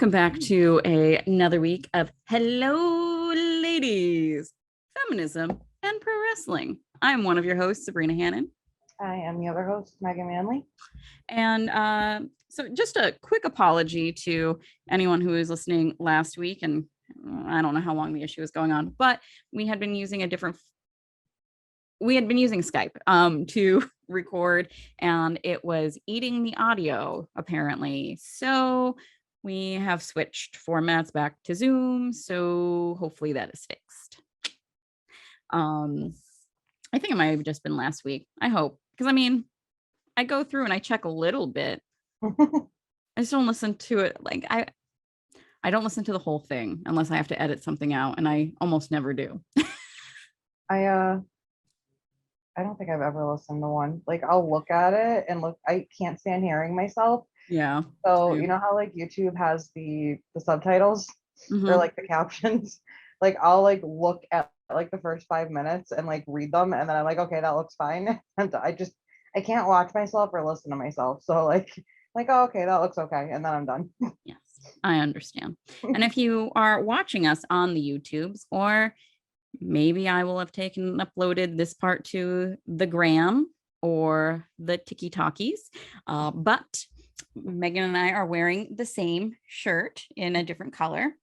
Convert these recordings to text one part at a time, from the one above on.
Welcome back to another week of Hello Ladies, Feminism, and Pro Wrestling. I'm one of your hosts, Sabrina Hannon. I am the other host, Megan Manley. And so just a quick apology to anyone who was listening last week. And I don't know how long the issue was going on, but we had been using Skype to record, and it was eating the audio apparently. So we have switched formats back to Zoom. So hopefully that is fixed. I think it might have just been last week. I hope, because I go through and I check a little bit. I just don't listen to it. Like I don't listen to the whole thing unless I have to edit something out, and I almost never do. I don't think I've ever listened to one. Like, I'll look at it and I can't stand hearing myself. Yeah. So you know how like YouTube has the subtitles or like the captions? Like I'll like look at like the first 5 minutes and like read them, and then I'm like, okay, that looks fine. And I can't watch myself or listen to myself. So like, oh, okay, that looks okay, and then I'm done. Yes, I understand. And if you are watching us on the YouTubes, or maybe I will have uploaded this part to the gram or the TikTokies, but Megan and I are wearing the same shirt in a different color.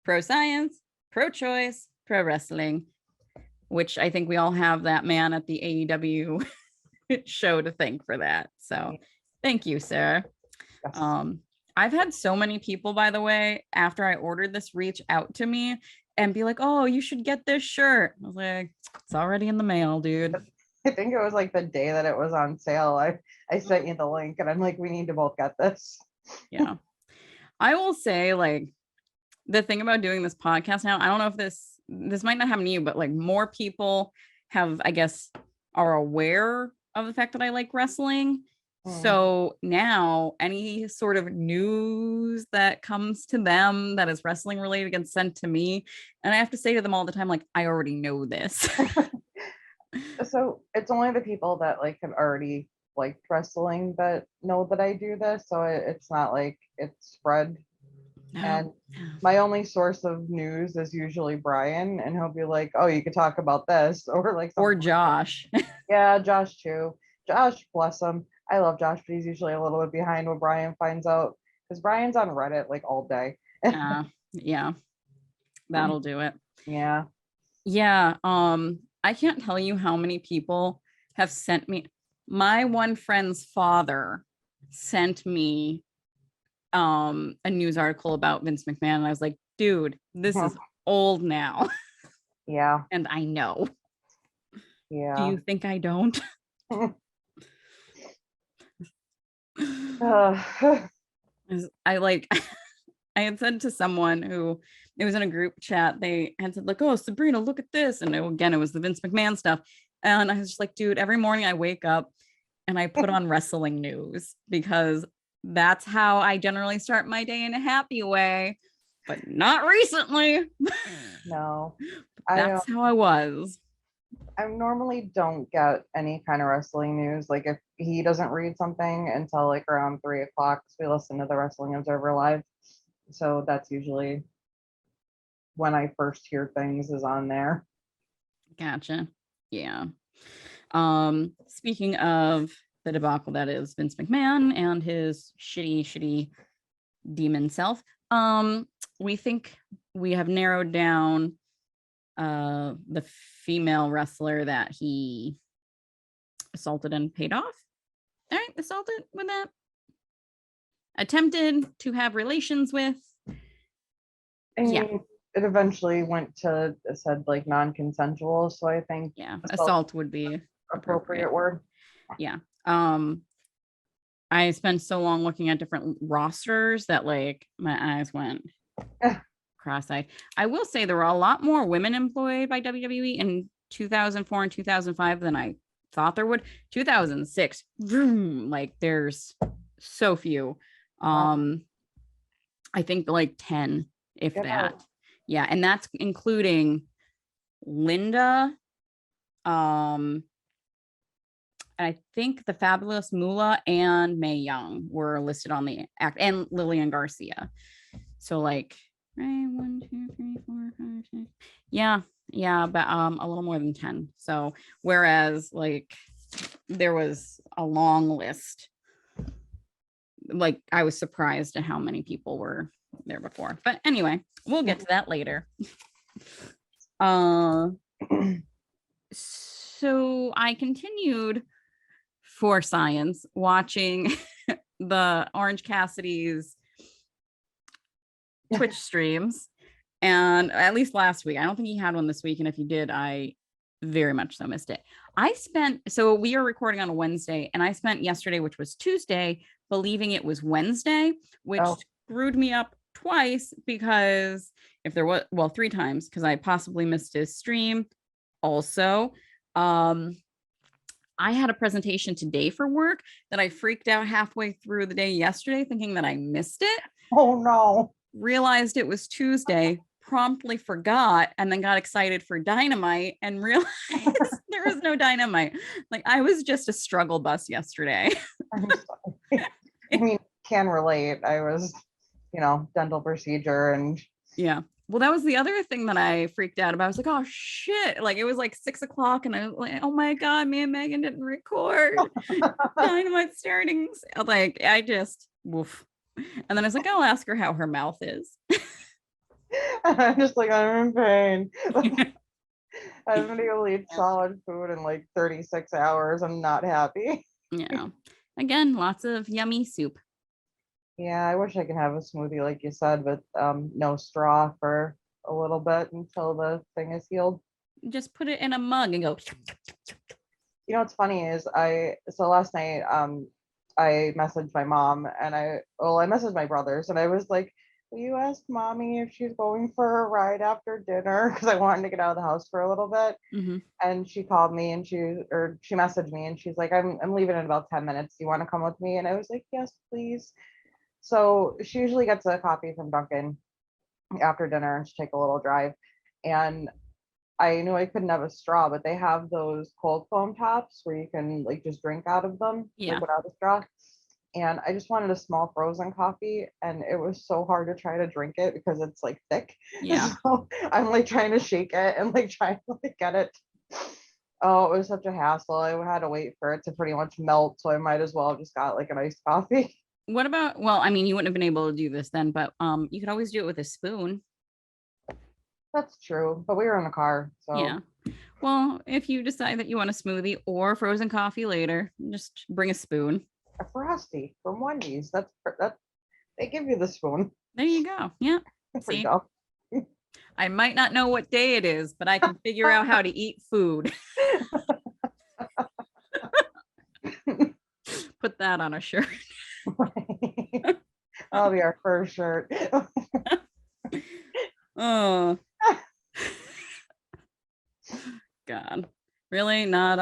Pro science, pro choice, pro wrestling, which I think we all have that man at the AEW show to thank for that. So thank you, sir. Yes. I've had so many people, by the way, after I ordered this, reach out to me and be like, oh, you should get this shirt. I was like, it's already in the mail, dude. I think it was like the day that it was on sale. I sent you the link, and I'm like, we need to both get this. Yeah. I will say, like, the thing about doing this podcast now, I don't know if this might not happen to you, but like more people are aware of the fact that I like wrestling. So now any sort of news that comes to them that is wrestling related gets sent to me. And I have to say to them all the time, like, I already know this. So it's only the people that like have already liked wrestling that know that I do this. So it's not like it's spread. No. And my only source of news is usually Brian, and he'll be like, oh, you could talk about this, or like or Josh. Yeah, Josh too. Josh, bless him. I love Josh, but he's usually a little bit behind when Brian finds out, because Brian's on Reddit like all day. Yeah, that'll do it. Yeah. I can't tell you how many people have sent me. My one friend's father sent me a news article about Vince McMahon, and I was like, dude, this is old now. Yeah. And I know. Yeah. Do you think I don't? I had said to someone who, it was in a group chat, they had said like, oh, Sabrina, look at this. And it was the Vince McMahon stuff. And I was just like, dude, every morning I wake up and I put on wrestling news, because that's how I generally start my day in a happy way, but not recently. No. That's how I was. I normally don't get any kind of wrestling news. Like if he doesn't read something until like around 3:00, because we listen to the Wrestling Observer Live. So that's usually when I first hear things is on there. Gotcha. Yeah. Speaking of the debacle that is Vince McMahon and his shitty demon self, we think we have narrowed down the female wrestler that he assaulted and paid off. All right, assaulted with that. Attempted to have relations with. It eventually went to, it said like non-consensual, so I think assault would be appropriate word. Yeah. I spent so long looking at different rosters that like my eyes went cross-eyed. I will say there were a lot more women employed by WWE in 2004 and 2005 than I thought there would. 2006, like there's so few. I think like 10, if that. Yeah, and that's including Linda, I think the Fabulous Moolah and Mae Young were listed on the act, and Lillian Garcia. So like, right, 1, 2, 3, 4, 5, 6. Yeah, but a little more than 10. So whereas like there was a long list, like I was surprised at how many people were there before. But anyway, we'll get to that later. So I continued for science watching the Orange Cassidy's Twitch streams, and at least last week. I don't think he had one this week, and if he did, I very much so missed it. So we are recording on a Wednesday, and I spent yesterday, which was Tuesday, believing it was Wednesday, which screwed me up twice, because if there was, well, 3 times, because I possibly missed his stream. Also, I had a presentation today for work that I freaked out halfway through the day yesterday, thinking that I missed it. Oh no. Realized it was Tuesday, promptly forgot, and then got excited for Dynamite and realized there was no Dynamite. Like, I was just a struggle bus yesterday. I'm sorry. I mean, can relate. I was, dental procedure and yeah. Well, that was the other thing that I freaked out about. I was like, oh shit. Like, it was like 6 o'clock and I was like, oh my God, me and Megan didn't record. Dynamite starting. Like, I just, woof. And then I was like, I'll ask her how her mouth is. I'm just like, I'm in pain. I haven't been able to eat solid food in like 36 hours. I'm not happy. Yeah. Again, lots of yummy soup. Yeah, I wish I could have a smoothie like you said, but no straw for a little bit until the thing is healed. Just put it in a mug and go. What's funny is so last night I messaged my mom and I messaged my brothers and I was like, will you ask mommy if she's going for a ride after dinner? Because I wanted to get out of the house for a little bit. Mm-hmm. And she called me and she messaged me and she's like, I'm leaving in about 10 minutes. Do you want to come with me? And I was like, yes, please. So she usually gets a coffee from Dunkin' after dinner and she take a little drive. And I knew I couldn't have a straw, but they have those cold foam tops where you can like just drink out of them, like without a straw. And I just wanted a small frozen coffee, and it was so hard to try to drink it because it's like thick. Yeah. So I'm like trying to shake it and like trying to like get it. Oh, it was such a hassle. I had to wait for it to pretty much melt, so I might as well have just got like an iced coffee. What about, well, I mean, you wouldn't have been able to do this then, but you could always do it with a spoon. That's true, but we were in the car, so yeah. Well, if you decide that you want a smoothie or frozen coffee later, just bring a spoon. A Frosty from Wendy's. That they give you the spoon. There you go. Yeah. See? Go. I might not know what day it is, but I can figure out how to eat food. Put that on a shirt. That'll be our first shirt. Oh. God. Really? Not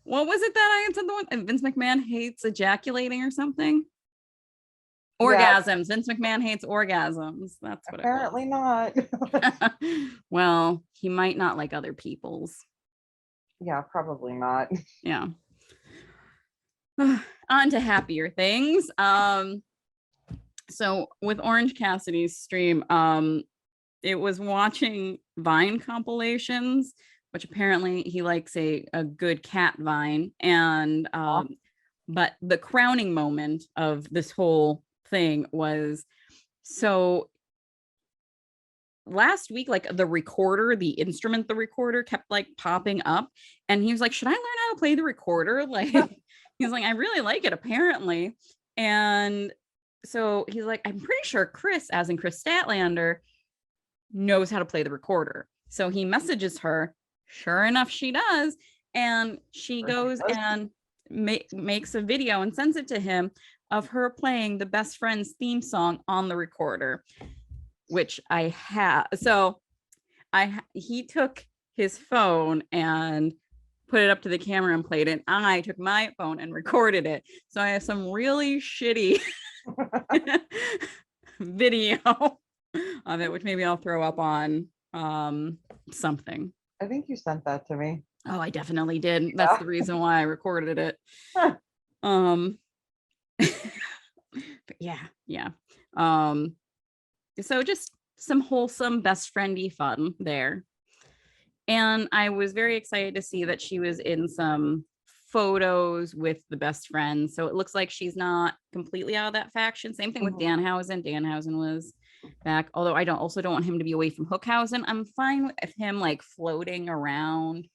what was it that I had said, the one Vince McMahon hates ejaculating or something? Orgasms. Yeah. Vince McMahon hates orgasms. That's what apparently not. Well, he might not like other people's. Yeah, probably not. Yeah. On to happier things. So with Orange Cassidy's stream, it was watching Vine compilations, which apparently he likes a good cat Vine. And but the crowning moment of this whole thing was, so last week, like the recorder kept like popping up, and he was like, should I learn how to play the recorder? Like, he's like, I really like it apparently. And so he's like, I'm pretty sure Chris, as in Chris Statlander, knows how to play the recorder. So he messages her. Sure enough, she does. And she goes and makes a video and sends it to him of her playing the Best Friends theme song on the recorder, which I have. So he took his phone and put it up to the camera and played it. I took my phone and recorded it. So I have some really shitty video of it, which maybe I'll throw up on something. I think you sent that to me. Oh, I definitely did. That's the reason why I recorded it. Yeah. Um, so just some wholesome best friendy fun there. And I was very excited to see that she was in some photos with the best friend. So it looks like she's not completely out of that faction. Same thing with Mhm. Danhausen. Danhausen was back. Although I don't want him to be away from Hookhausen. I'm fine with him like floating around.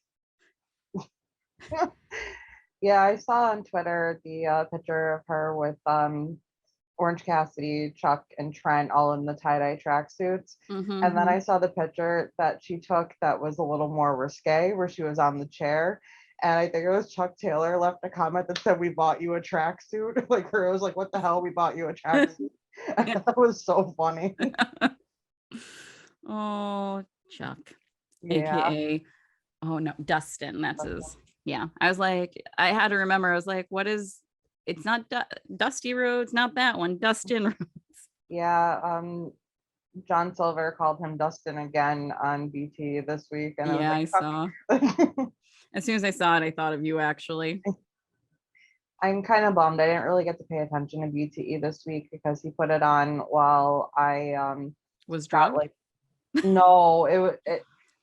Yeah, I saw on Twitter the picture of her with Orange Cassidy, Chuck, and Trent all in the tie-dye tracksuits. And then Mm-hmm. I saw the picture that she took that was a little more risque, where she was on the chair. And I think it was Chuck Taylor left a comment that said, "We bought you a tracksuit." Like her, it was like, "What the hell? We bought you a tracksuit." That was so funny. Oh, Chuck, Yeah. aka oh no, Dustin. That's his. Yeah, I was like, I had to remember. I was like, what is? It's not Dusty Roads, not that one. Dustin. Yeah. John Silver called him Dustin again on BT this week, and I was Yeah, like, I saw. Chuck. As soon as I saw it, I thought of you actually. I'm kind of bummed. I didn't really get to pay attention to BTE this week because he put it on while I Was got drugged. like no,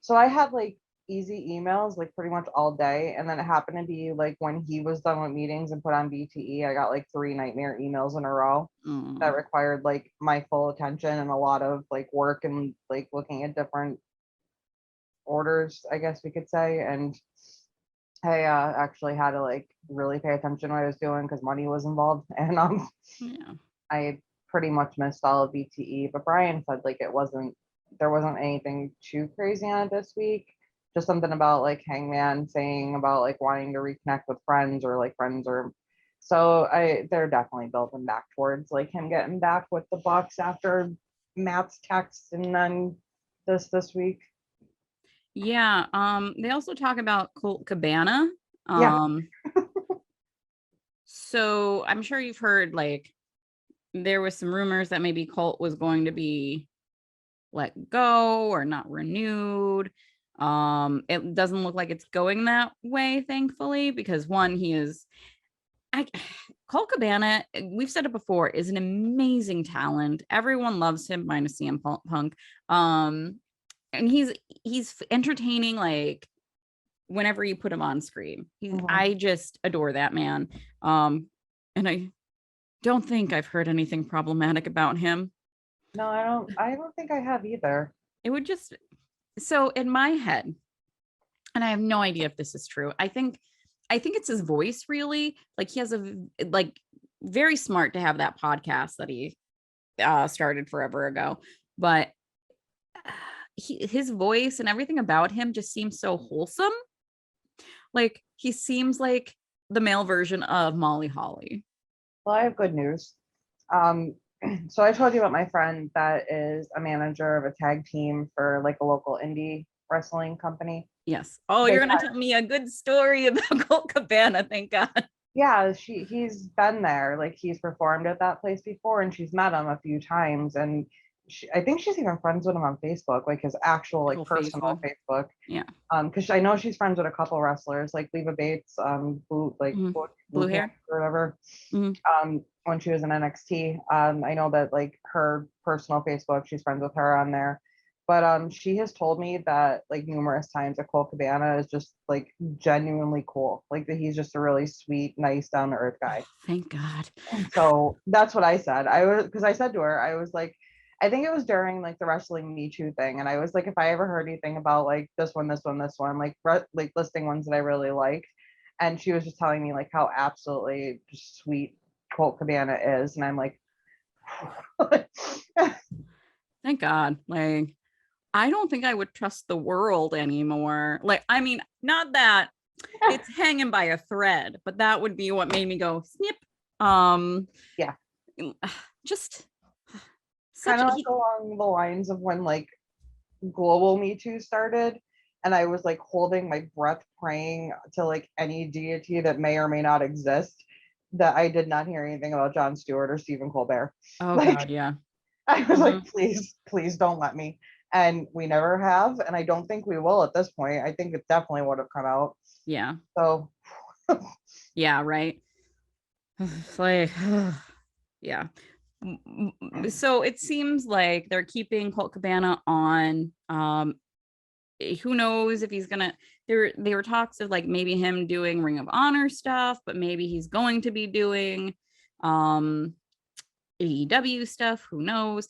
so I had like easy emails like pretty much all day, and then it happened to be like when he was done with meetings and put on BTE, I got like three nightmare emails in a row Mm, that required like my full attention and a lot of like work and like looking at different orders, I guess we could say. And I actually had to like really pay attention to what I was doing because money was involved, and yeah. I pretty much missed all of BTE. But Brian said like there wasn't anything too crazy on it this week. Just something about like Hangman saying about like wanting to reconnect with friends or like friends or so they're definitely building back towards like him getting back with the Bucks after Matt's text and then this week. Yeah. They also talk about Colt Cabana. Yeah. Um, so I'm sure you've heard like there was some rumors that maybe Colt was going to be let go or not renewed. It doesn't look like it's going that way, thankfully, because one, he is I Colt Cabana, we've said it before, is an amazing talent. Everyone loves him minus CM Punk. And he's entertaining like whenever you put him on screen. Mhm. I just adore that man. Um, and I don't think I've heard anything problematic about him. No, I don't think I have either. It would just so in my head, and I have no idea if this is true. I think it's his voice really. Like he has a like very smart to have that podcast that he started forever ago, but his voice and everything about him just seems so wholesome. Like he seems like the male version of Molly Holly. Well, I have good news. Um, so I told you about my friend that is a manager of a tag team for like a local indie wrestling company. Yes. Oh, They you're gonna tell me a good story about Colt Cabana. Thank God. Yeah, he's been there. Like he's performed at that place before, and she's met him a few times. And I think she's even friends with him on Facebook, like his actual like Actual personal Facebook. Facebook. Yeah. Because I know she's friends with a couple wrestlers, like Leva Bates, Mhm. blue Blue pants hair. or whatever. Mhm. When she was in NXT, I know that like her personal Facebook, she's friends with her on there. But she has told me that like numerous times that Cole Cabana is just like genuinely cool. Like that he's just a really sweet, nice, down to earth Oh, guy. thank God. So that's what I said. I was because I said to her, I was like, I think it was during like the wrestling Me Too thing, and I was like, if I ever heard anything about like this one, like like listing ones that I really liked, and she was just telling me like how absolutely just sweet Colt Cabana is, and I'm like, Thank God. Like I don't think I would trust the world anymore. Like, I mean, not that it's hanging by a thread, but that would be what made me go snip. Um, yeah, just kind such of like he. along the lines of when like global Me Too started. And I was like holding my breath, praying to like any deity that may or may not exist, that I did not hear anything about Jon Stewart or Stephen Colbert. Oh Like God, yeah. I was Hmm. like, please, please don't let me. And we never have, and I don't think we will at this point. I think it definitely would have come out. Yeah, So yeah, right. It's like, yeah. So it seems like they're keeping Colt Cabana on. Who knows if he's gonna, there were talks of like maybe him doing Ring of Honor stuff, but maybe he's going to be doing um AEW stuff. Who knows?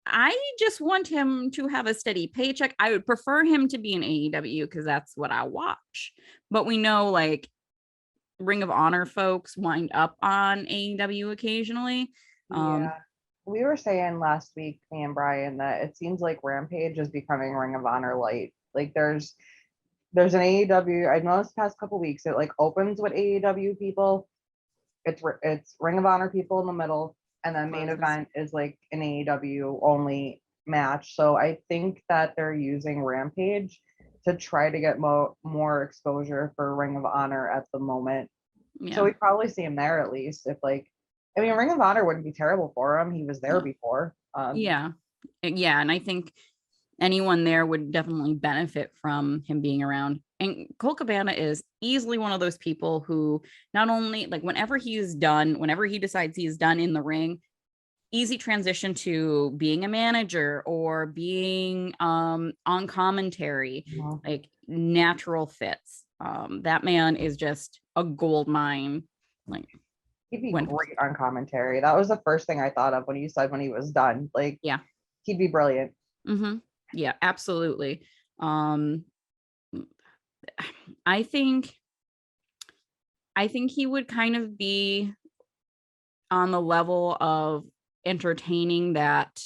I just want him to have a steady paycheck. I would prefer him to be in AEW because that's what I watch. But we know like Ring of Honor folks wind up on AEW occasionally. Yeah. We were saying last week, me and Brian, that it seems like Rampage is becoming Ring of Honor light. Like there's an AEW. I know this past couple weeks it like opens with AEW people. It's Ring of Honor people in the middle, and then main event is like an AEW only match. So I think that they're using Rampage to try to get more exposure for Ring of Honor at the moment. Yeah. So we probably see him there at least. If like, I mean, Ring of Honor wouldn't be terrible for him. He was there before. Yeah, and I think anyone there would definitely benefit from him being around. And Colt Cabana is easily one of those people who not only like whenever he decides he's done in the ring, easy transition to being a manager or being on commentary, like natural fits. That man is just a gold mine. Like he'd be great on commentary. That was the first thing I thought of when you said when he was done. Like, yeah, he'd be brilliant. Yeah, absolutely. I think he would kind of be on the level of entertaining that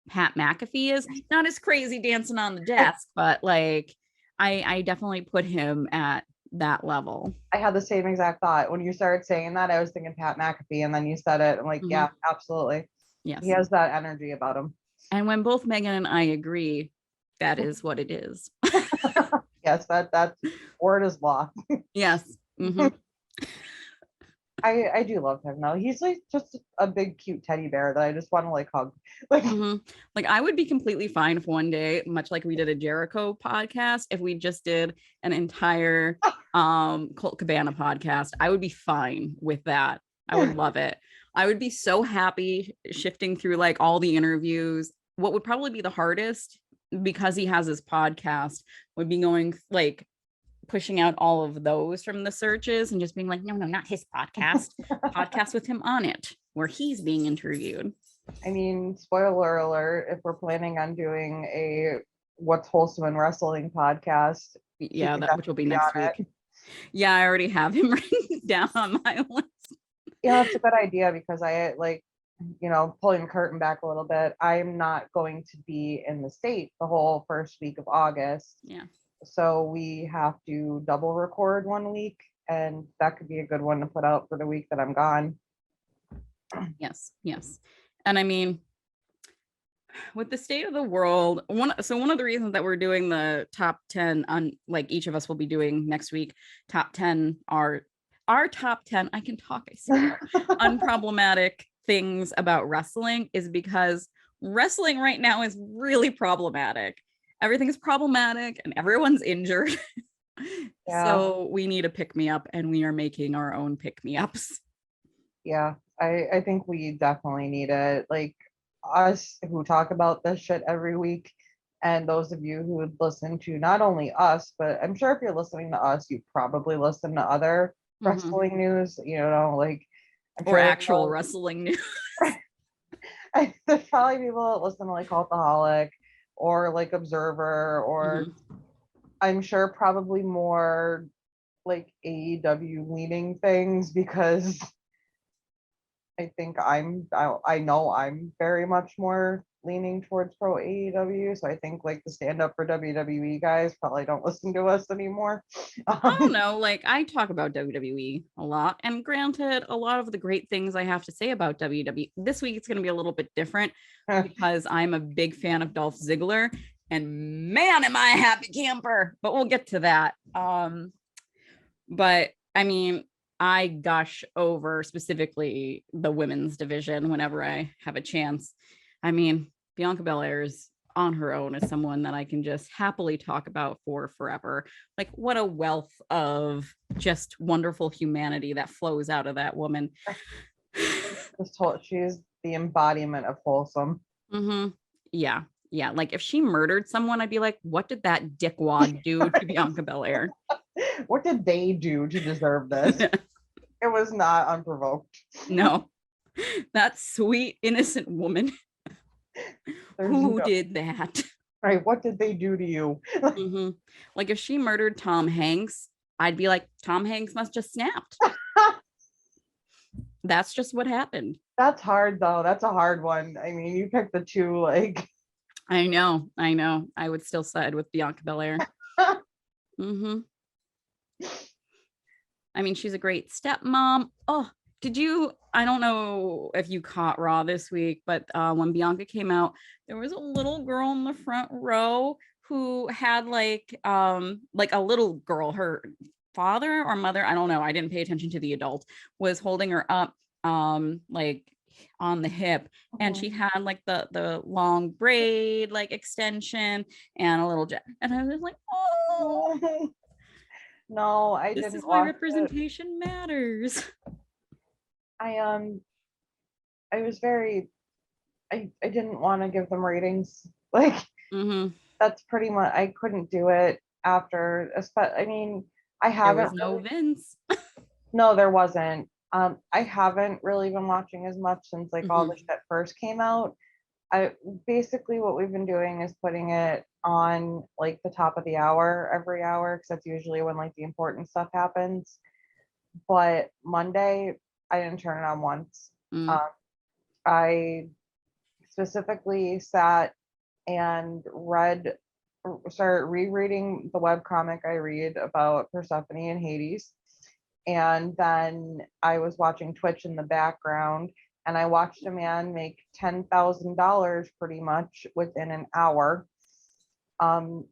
Pat McAfee is. Not as crazy dancing on the desk, but like I definitely put him at that level. I had the same exact thought. When you started saying that, I was thinking Pat McAfee, and then you said it. I'm like, yeah, absolutely. Yes. He has that energy about him. And when both Megan and I agree, that is what it is. Yes, that word is law. Yes. I do love him though. He's like just a big cute teddy bear that I just want to like hug. Like, like I would be completely fine if one day, much like we did a Jericho podcast, if we just did an entire Colt Cabana podcast, I would be fine with that. I would love it. I would be so happy shifting through like all the interviews. What would probably be the hardest, because he has his podcast, would be going like pushing out all of those from the searches and just being like, no, not his podcast. Podcast with him on it, where he's being interviewed. I mean, spoiler alert, if we're planning on doing a What's Wholesome in Wrestling podcast, yeah, which will be next week. Yeah, I already have him written down on my list. Yeah, that's a good idea, because I like, pulling the curtain back a little bit, I'm not going to be in the state the whole first week of August. Yeah. So we have to double record one week, and that could be a good one to put out for the week that I'm gone. Yes. And I mean, with the state of the world, one of the reasons that we're doing the top 10 on, like, each of us will be doing next week, top 10 are our top 10, I can talk, I swear, unproblematic things about wrestling, is because wrestling right now is really problematic. Everything is problematic and everyone's injured. Yeah. So we need a pick-me-up, and we are making our own pick-me-ups. Yeah, I think we definitely need it. Like, us who talk about this shit every week, and those of you who would listen to not only us, but I'm sure if you're listening to us, you probably listen to other wrestling news, like, I'm or sure actual wrestling news. There's probably people that listen to like Cultaholic or like Observer, or I'm sure probably more like AEW leaning things, because I think I know I'm very much more leaning towards pro AEW. So I think like the stand up for WWE guys probably don't listen to us anymore. I don't know. Like, I talk about WWE a lot, and granted, a lot of the great things I have to say about WWE this week, it's going to be a little bit different because I'm a big fan of Dolph Ziggler, and man, am I a happy camper, but we'll get to that. But I mean, I gush over specifically the women's division whenever I have a chance. I mean, Bianca Belair is on her own as someone that I can just happily talk about for forever. Like, what a wealth of just wonderful humanity that flows out of that woman. She's the embodiment of wholesome. Mm-hmm. Yeah. Yeah. Like if she murdered someone, I'd be like, what did that dickwad do to Bianca Belair? What did they do to deserve this? It was not unprovoked. No, that sweet, innocent woman. There's Who no did that? right. What did they do to you? Mm-hmm. Like if she murdered Tom Hanks, I'd be like, Tom Hanks must just snapped. That's just what happened. That's hard though. That's a hard one. I mean, you picked the two like I know. I would still side with Bianca Belair. Mm-hmm. I mean, she's a great stepmom. Oh, did you? I don't know if you caught Raw this week, but when Bianca came out, there was a little girl in the front row who had like a little girl, her father or mother, I don't know. I didn't pay attention to the adult, was holding her up like on the hip, and she had like the long braid like extension and a little jet, and I was like, oh, no, I this is didn't why watch it. representation matters. I I was very I didn't want to give them ratings. Like Mm-hmm. that's pretty much I couldn't do it after I mean, I There was haven't no really, Vince. no, there wasn't. I haven't really been watching as much since like all Mm-hmm. the shit first came out. I basically what we've been doing is putting it on like the top of the hour every hour because that's usually when like the important stuff happens. But Monday, I didn't turn it on once. Mm. Um, I specifically sat and started rereading the webcomic I read about Persephone and Hades. And then I was watching Twitch in the background and I watched a man make $10,000 pretty much within an hour. Um,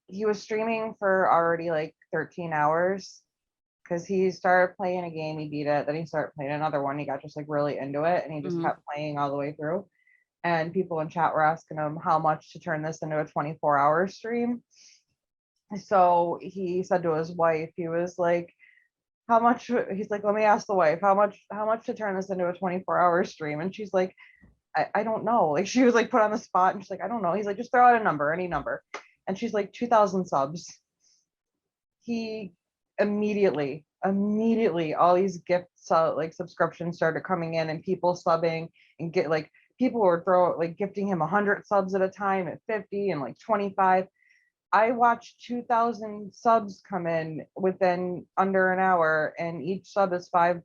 he was streaming for already like 13 hours because he started playing a game, he beat it, then he started playing another one, he got just like really into it and he just Mm-hmm. kept playing all the way through. And people in chat were asking him how much to turn this into a 24-hour stream. So he said to his wife, he was like, how much, he's like, let me ask the wife, how much to turn this into a 24-hour stream? And she's like, I don't know. Like she was like put on the spot and she's like, I don't know. He's like, just throw out a number, any number. And she's like, 2,000 subs. He immediately, all these gifts, like subscriptions started coming in and people subbing and get like, people were gifting him 100 subs at a time at 50 and like 25. I watched 2,000 subs come in within under an hour, and each sub is $5.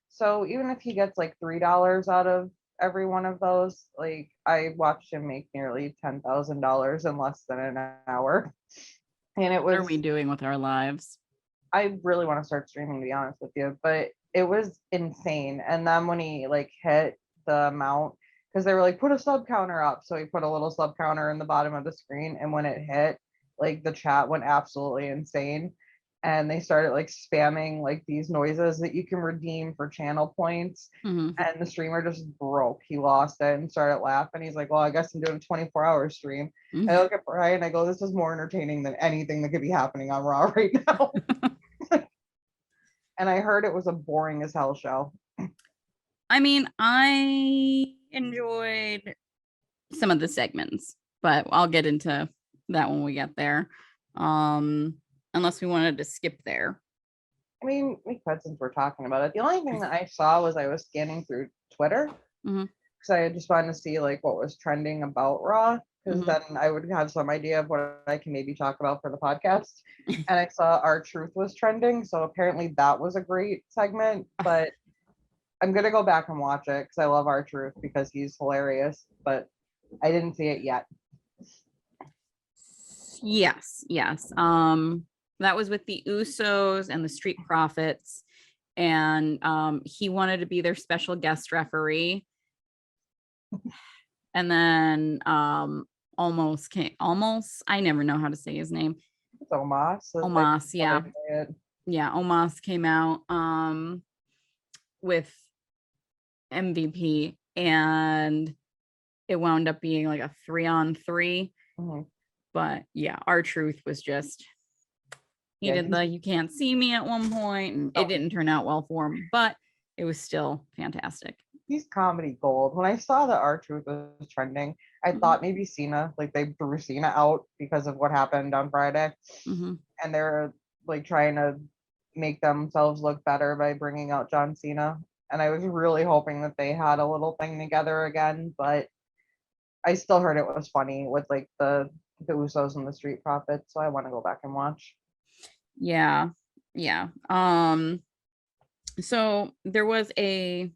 So even if he gets like $3 out of every one of those, like I watched him make nearly $10,000 in less than an hour. And it What are was, we doing with our lives? I really want to start streaming to be honest with you, but it was insane. And then when he like hit the amount, because they were like, put a sub counter up. So he put a little sub counter in the bottom of the screen. And when it hit, like the chat went absolutely insane. And they started like spamming like these noises that you can redeem for channel points. Mm-hmm. And the streamer just broke. He lost it and started laughing. He's like, well, I guess I'm doing a 24-hour stream. Mm-hmm. I look at Brian, I go, this is more entertaining than anything that could be happening on Raw right now. And I heard it was a boring as hell show. I mean, I enjoyed some of the segments, but I'll get into that when we get there. Unless we wanted to skip there. I mean, we could since we're talking about it. The only thing that I saw was I was scanning through Twitter because I just wanted to see like what was trending about Raw because then I would have some idea of what I can maybe talk about for the podcast. And I saw R-Truth was trending, so apparently that was a great segment. But I'm gonna go back and watch it because I love R-Truth because he's hilarious. But I didn't see it yet. Yes. That was with the Usos and the Street Profits, and he wanted to be their special guest referee. And then almost I never know how to say his name. It's Omos. Omos, yeah. Yeah, Omos came out with MVP, and it wound up being like a 3-on-3. But yeah, R-Truth was just, he did the you can't see me at one point, and it didn't turn out well for him. But it was still fantastic. He's comedy gold. When I saw that R-Truth was trending, I Mhm, thought maybe Cena, like they threw Cena out because of what happened on Friday, mhm. and they're like trying to make themselves look better by bringing out John Cena. And I was really hoping that they had a little thing together again, but I still heard it was funny with like the Usos and the Street Profits, so I want to go back and watch. Yeah. Yeah. So there was a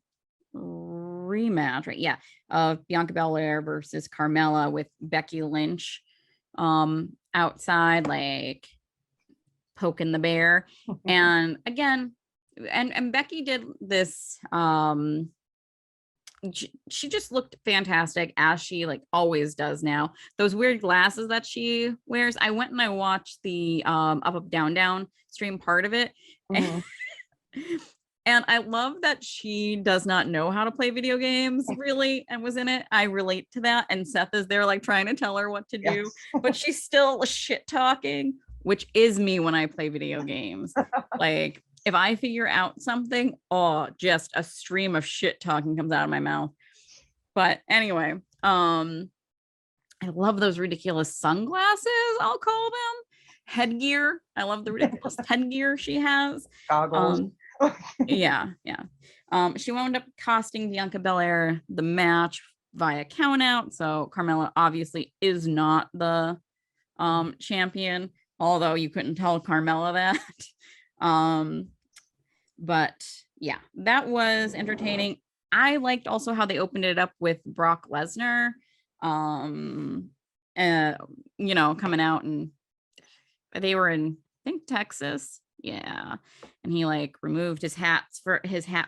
rematch, right? Yeah, of Bianca Belair versus Carmella with Becky Lynch outside, like poking the bear. And again, and Becky did this she just looked fantastic, as she like always does now. Those weird glasses that she wears, I went and I watched the up up down down stream part of it. Mhm. And I love that she does not know how to play video games really and was in it. I relate to that. And Seth is there like trying to tell her what to do, Yes. but she's still shit talking, which is me when I play video games. Like if I figure out something, oh, just a stream of shit talking comes out of my mouth. But anyway, I love those ridiculous sunglasses, I'll call them. Headgear. I love the ridiculous headgear she has. Goggles. Um, yeah, yeah. She wound up costing Bianca Belair the match via countout. So Carmella obviously is not the champion, although you couldn't tell Carmella that. um, but yeah, that was entertaining. I liked also how they opened it up with Brock Lesnar. Um, uh, coming out, and they were in, I think, Texas. Yeah. And he like removed his hat for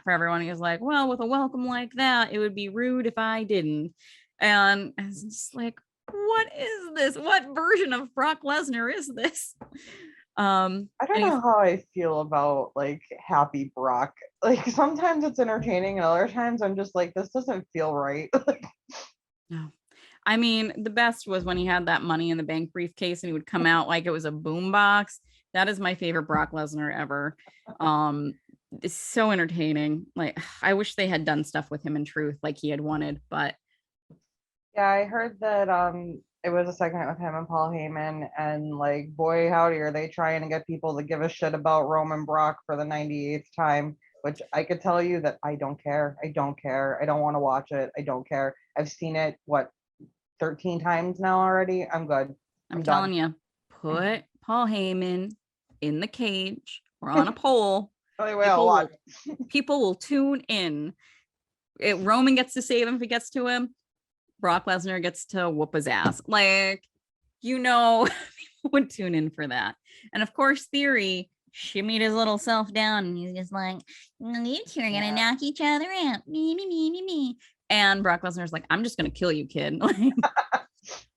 everyone. He was like, well, with a welcome like that, it would be rude if I didn't. And I was just like, what is this? What version of Brock Lesnar is this? I don't And know how I feel about like Happy Brock. Like sometimes it's entertaining, and other times I'm just like, this doesn't feel right. no. I mean, the best was when he had that Money in the Bank briefcase and he would come out like it was a boombox. That is my favorite Brock Lesnar ever. Um, it's so entertaining. Like, I wish they had done stuff with him in Truth like he had wanted, but Yeah, I heard that it was a segment with him and Paul Heyman, and like boy howdy are they trying to get people to give a shit about Roman Brock for the 98th time, which I could tell you that I don't care. I don't care. I don't want to watch it. I don't care. I've seen it 13 times now already. I'm good. I'm I'm done. telling you, put Paul Heyman in the cage or on a pole. Anyway, well, People watch. will people will tune in. Roman gets to save him if he gets to him. Brock Lesnar gets to whoop his ass. Like, people would tune in for that. And of course, Theory shimmied his little self down and he's just like, you two are gonna knock each other out. Me, me, me, me, me. And Brock Lesnar's like, I'm just gonna kill you, kid.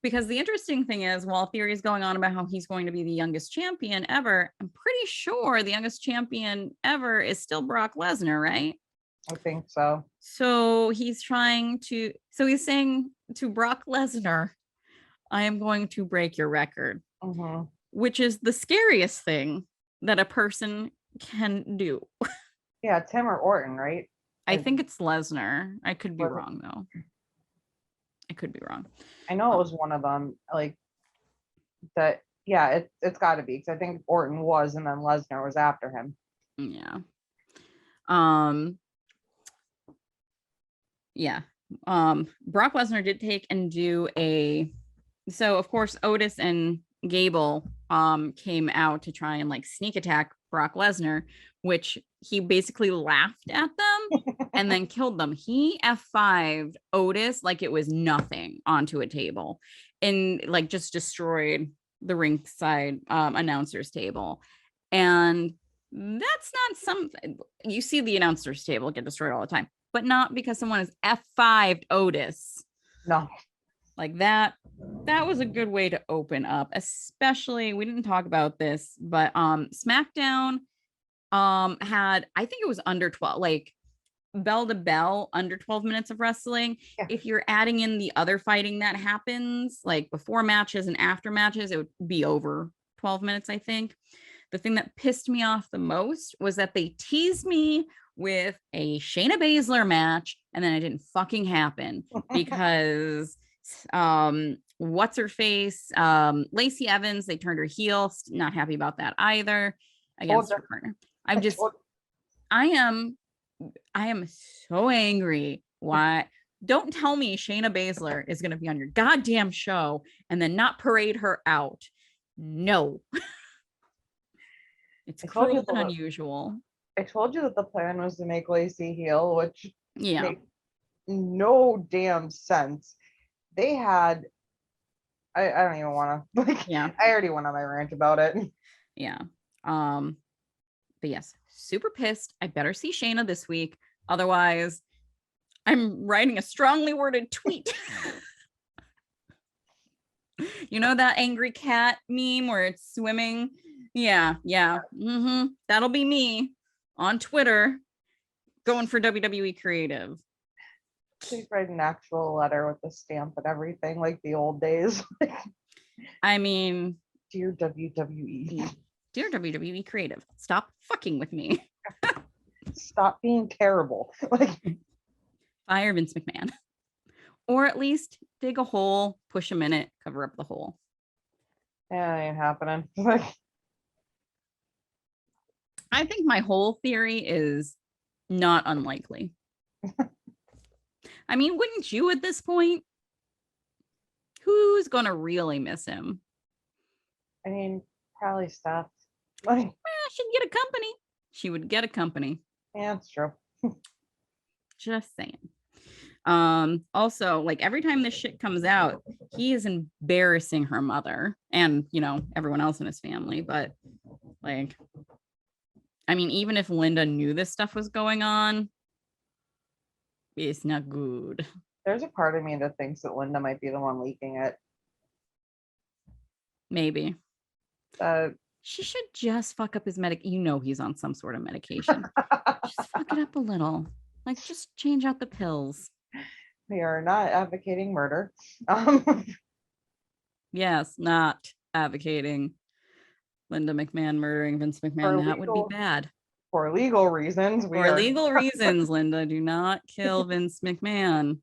Because the interesting thing is, while Theory is going on about how he's going to be the youngest champion ever, I'm pretty sure the youngest champion ever is still Brock Lesnar, right? I think so. So he's saying to Brock Lesnar, I am going to break your record, Hmm. which is the scariest thing that a person can do. Yeah, Tim or Orton, right? I think it's Lesnar. I could be Was wrong, though. I could be wrong. I know it was one of them. Like that. Yeah, it's got to be because I think Orton was, and then Lesnar was after him. Yeah. Um, yeah. Brock Lesnar did take and do so of course Otis and Gable came out to try and like sneak attack Brock Lesnar, which he basically laughed at them and then killed them. He F5'd Otis like it was nothing onto a table and like just destroyed the ringside announcers table. And that's not something you see the announcers table get destroyed all the time, but not because someone is F5'd Otis. No. Like that was a good way to open up, especially we didn't talk about this, but SmackDown had, I think it was under 12, like bell to bell, under 12 minutes of wrestling. Yeah. If you're adding in the other fighting that happens like before matches and after matches, it would be over 12 minutes, I think. The thing that pissed me off the most was that they teased me with a Shayna Baszler match, and then it didn't fucking happen because what's her face? Lacey Evans, they turned her heel. Not happy about that either against her partner. I am so angry. Why? Don't tell me Shayna Baszler is going to be on your goddamn show and then not parade her out. No. It's cruel and unusual. I told you that the plan was to make Lacey heel, which makes no damn sense. They had, I don't even want to, like, I already went on my rant about it. Yeah. But yes, super pissed. I better see Shayna this week. Otherwise, I'm writing a strongly worded tweet. You know that angry cat meme where it's swimming? Yeah. That'll be me on Twitter going for WWE Creative. Please write an actual letter with the stamp and everything, like the old days. I mean, dear WWE. Dear WWE Creative, stop fucking with me. Stop being terrible. Like, fire Vince McMahon. Or at least dig a hole, push him in it, cover up the hole. Yeah, ain't happening. I think my whole theory is not unlikely. I mean, wouldn't you at this point? Who's going to really miss him? I mean, probably Steph. Like, she'd get a company. She would get a company. Yeah, that's true. Just saying. Also, like every time this shit comes out, he is embarrassing her mother and, you know, everyone else in his family. But like, I mean, even if Linda knew this stuff was going on, it's not good. There's a part of me that thinks that Linda might be the one leaking it. Maybe. She should just fuck up his you know, he's on some sort of medication. Just fuck it up a little. Like, just change out the pills. We are not advocating murder. Yes, not advocating Linda McMahon murdering Vince McMahon. That would be bad. For legal reasons. Linda, do not kill Vince McMahon.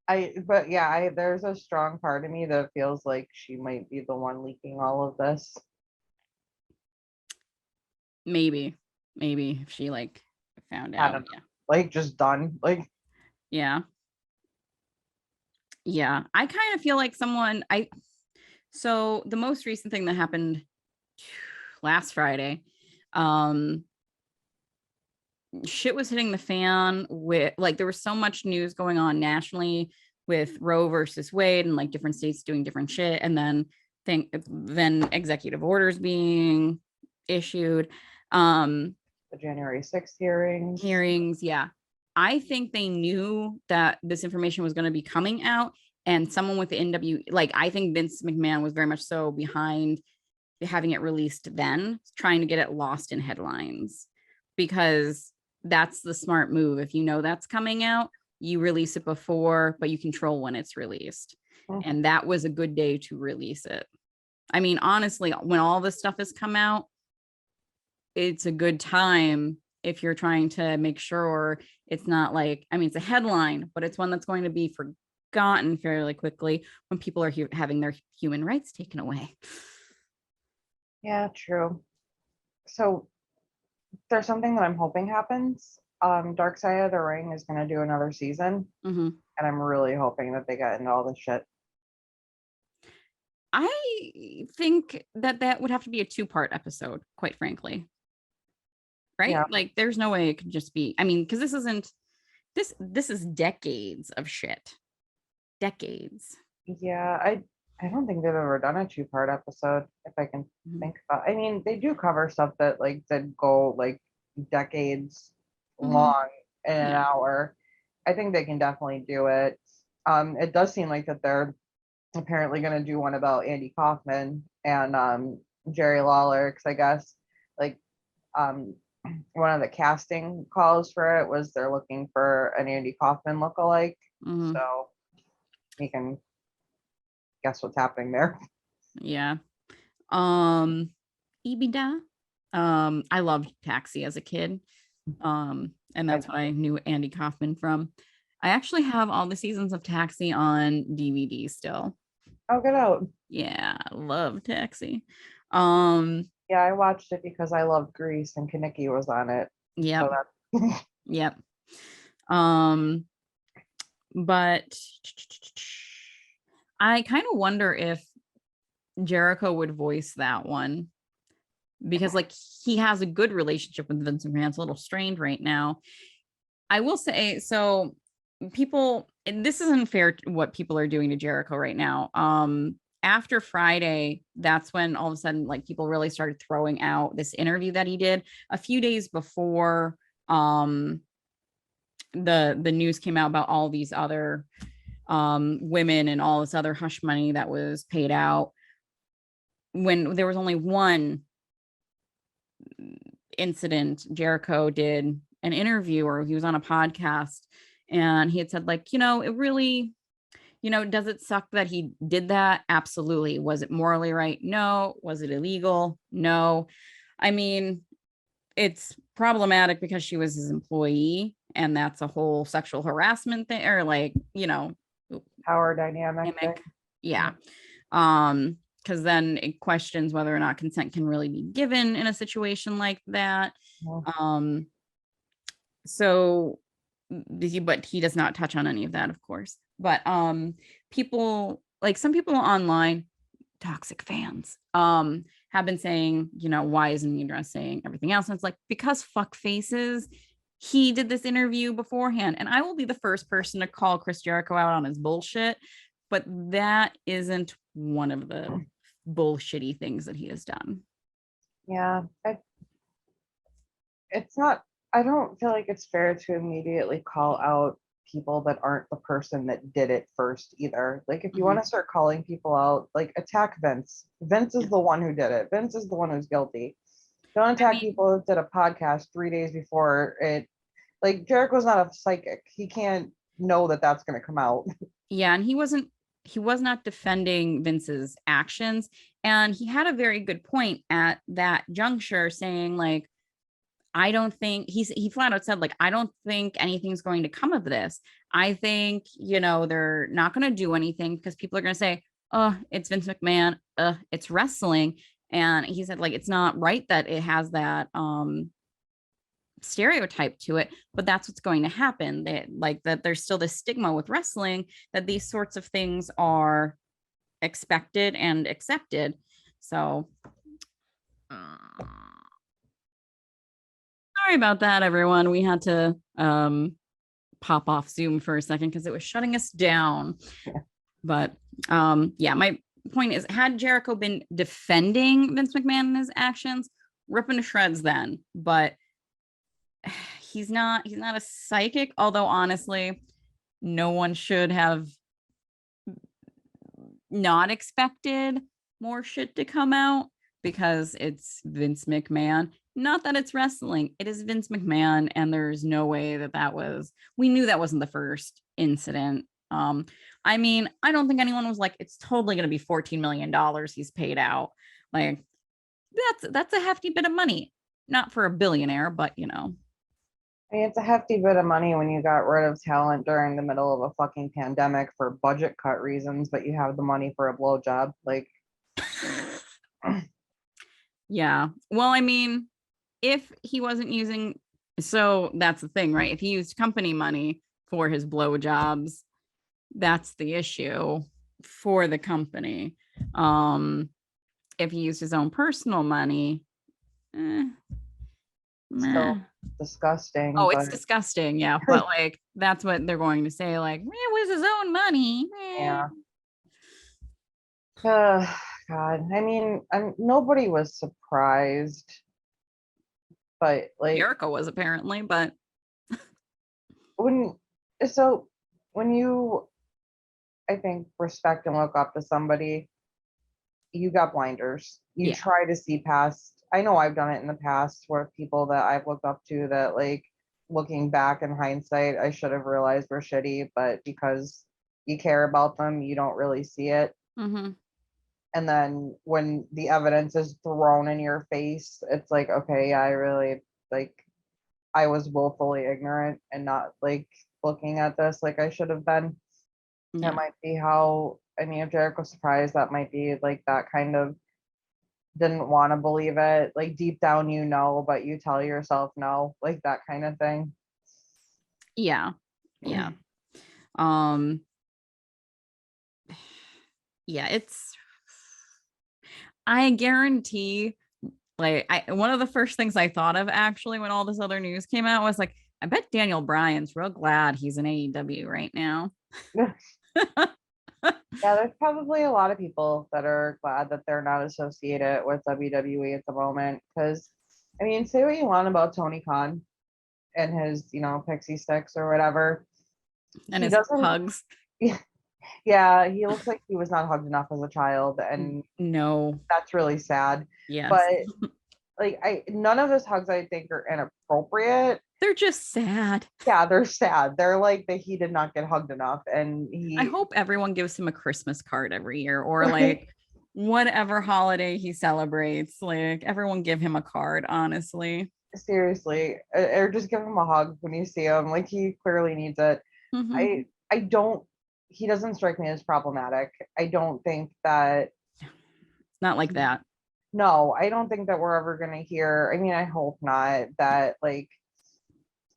There's a strong part of me that feels like she might be the one leaking all of this. Maybe if she like found out. Yeah. Like just done. Like yeah. I kind of feel like so the most recent thing that happened last Friday, shit was hitting the fan with like there was so much news going on nationally with Roe versus Wade and like different states doing different shit, and then executive orders being issued. The January 6th hearings. Yeah. I think they knew that this information was going to be coming out, and someone with the I think Vince McMahon was very much so behind having it released then, trying to get it lost in headlines, because that's the smart move. If you know that's coming out, you release it before, but you control when it's released. Mm-hmm. And that was a good day to release it. I mean, honestly, when all this stuff has come out, it's a good time if you're trying to make sure it's not like, I mean, it's a headline, but it's one that's going to be forgotten fairly quickly when people are having their human rights taken away. Yeah, true. So there's something that I'm hoping happens. Dark Side of the Ring is going to do another season. Mm-hmm. And I'm really hoping that they get into all this shit. I think that would have to be a 2-part episode, quite frankly. Right? Yeah. Like there's no way it could just be, I mean, because this is decades of shit. Decades. Yeah, I don't think they've ever done a 2-part episode, if I can think about. I mean, they do cover stuff that like did go like decades long in an hour. I think they can definitely do it. It does seem like that they're apparently going to do one about Andy Kaufman and Jerry Lawler, because I guess like one of the casting calls for it was they're looking for an Andy Kaufman lookalike. Mm-hmm. So you can guess what's happening there. Yeah. Ibida. I loved Taxi as a kid. And that's what I knew Andy Kaufman from. I actually have all the seasons of Taxi on DVD still. Oh, get out. Yeah, I love Taxi. Um, Yeah, I watched it because I loved Grease and Kaneki was on it. yep, So that yep. Um, but I kind of wonder if Jericho would voice that one because like he has a good relationship with Vince McMahon. It's a little strained right now. I will say so people and this isn't fair what people are doing to Jericho right now. After Friday, that's when all of a sudden like people really started throwing out this interview that he did a few days before the news came out about all these other women and all this other hush money that was paid out when there was only one incident. Jericho did an interview or he was on a podcast and he had said like, it really, does it suck that he did that? Absolutely. Was it morally right? No. Was it illegal? No. I mean, it's problematic because she was his employee and that's a whole sexual harassment thing or like, power dynamic thing. gimmick. Yeah. Because then it questions whether or not consent can really be given in a situation like that. Yeah. So but he does not touch on any of that, of course. But people like some people online, toxic fans, have been saying, why isn't he addressing everything else? And it's like, because fuck faces, he did this interview beforehand. And I will be the first person to call Chris Jericho out on his bullshit, but that isn't one of the bullshitty things that he has done. Yeah. It's not, I don't feel like it's fair to immediately call out people that aren't the person that did it first either. Like if you want to start calling people out, like attack Vince. Vince is the one who did it. Vince is the one who's guilty. Don't attack people who did a podcast 3 days before it. Like Jericho's not a psychic. He can't know that that's going to come out. Yeah, and he was not defending Vince's actions, and he had a very good point at that juncture saying like, I don't think he flat out said like, I don't think anything's going to come of this. I think, they're not going to do anything because people are going to say, oh, it's Vince McMahon, it's wrestling. And he said like, it's not right that it has that stereotype to it, but that's what's going to happen. That there's still this stigma with wrestling that these sorts of things are expected and accepted. So sorry about that, everyone. We had to pop off Zoom for a second because it was shutting us down. But yeah, my point is, had Jericho been defending Vince McMahon and his actions, rip him to shreds then. But he's not a psychic, although honestly, no one should have not expected more shit to come out because it's Vince McMahon. Not that it's wrestling, it is Vince McMahon, and there's no way we knew that wasn't the first incident. I mean, I don't think anyone was like, it's totally going to be $14 million he's paid out. Like, that's a hefty bit of money. Not for a billionaire, but I mean, it's a hefty bit of money when you got rid of talent during the middle of a fucking pandemic for budget cut reasons, but you have the money for a blowjob. Like, yeah. Well, I mean, if he wasn't using, so that's the thing, right? If he used company money for his blowjobs, that's the issue for the company. If he used his own personal money, so disgusting. Oh, it's disgusting. Yeah. But like, that's what they're going to say. Like, it was his own money. Yeah. God. I mean, nobody was surprised, but like Jericho was apparently, but when so when you, I think, respect and look up to somebody, you got blinders. You yeah. try to see past. I know I've done it in the past where people that I've looked up to that, like, looking back in hindsight, I should have realized were shitty, but because you care about them, you don't really see it. And then when the evidence is thrown in your face, it's like, okay, yeah, I really like I was willfully ignorant and not like looking at this like I should have been. That Yeah. might be how, I mean, if Jericho's surprised, that might be like that kind of didn't want to believe it. Like deep down, you know, but you tell yourself no, like that kind of thing. Yeah. Yeah. Um, yeah, I guarantee, like, one of the first things I thought of actually when all this other news came out was like, I bet Daniel Bryan's real glad he's in AEW right now. Yeah, there's probably a lot of people that are glad that they're not associated with WWE at the moment. Because, I mean, say what you want about Tony Khan and his, pixie sticks or whatever. And He his doesn't, hugs. yeah, he looks like he was not hugged enough as a child. And No. that's really sad. Yes. But, like, none of his hugs I think are inappropriate. They're just sad. Yeah, they're sad. They're like that he did not get hugged enough. And I he, hope everyone gives him a Christmas card every year or like whatever holiday he celebrates. Like everyone give him a card, honestly. seriously, or just give him a hug when you see him. Like he clearly needs it. Mhm. I don't. He doesn't strike me as problematic. I don't think that. It's not like that. No, I don't think that we're ever gonna hear. I mean, I hope not that like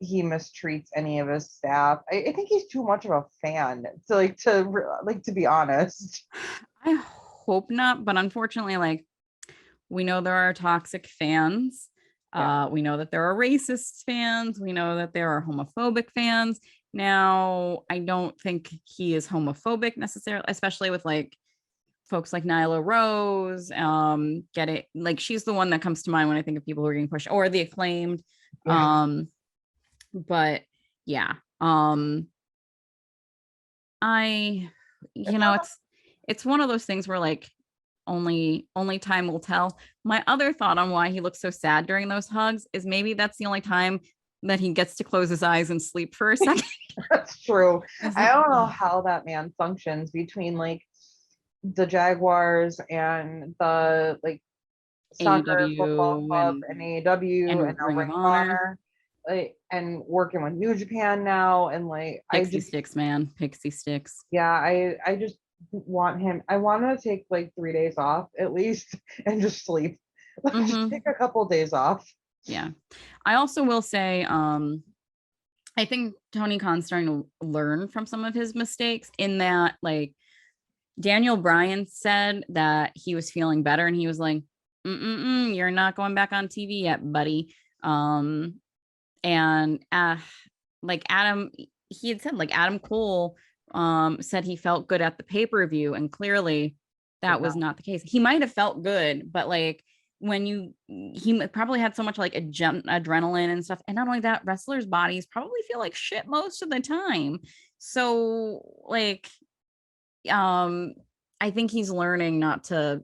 he mistreats any of his staff. I think he's too much of a fan to to be honest. I hope not, but unfortunately, like we know there are toxic fans. Yeah, We know that there are racist fans. We know that there are homophobic fans. Now, I don't think he is homophobic necessarily, especially with like folks like Nyla Rose. Get it? Like she's the one that comes to mind when I think of people who are getting pushed, or the Acclaimed. yeah. But yeah, I, It's not. it's one of those things where like only time will tell. My other thought on why he looks so sad during those hugs is maybe that's the only time that he gets to close his eyes and sleep for a second. That's true. It's I like, don't know oh, how that man functions between like the Jaguars and the like soccer football AEW club and AEW and and now Ring Ring of of Honor, Honor, like, and working with New Japan now, and like I Pixie just, Sticks, man, Pixie Sticks. yeah, I just want him. I want to take like 3 days off at least and just sleep. Just Hmm. take a couple days off. Yeah, I also will say, I think Tony Khan's starting to learn from some of his mistakes in that, like, Daniel Bryan said that he was feeling better and he was like, you're not going back on TV yet, buddy. Um, and like Adam, he had said like Adam Cole said he felt good at the pay-per-view, and clearly Did that was not. not the case. He might have felt good, but like when he probably had so much like adrenaline and stuff, and not only that, wrestlers' bodies probably feel like shit most of the time. So like um I think he's learning not to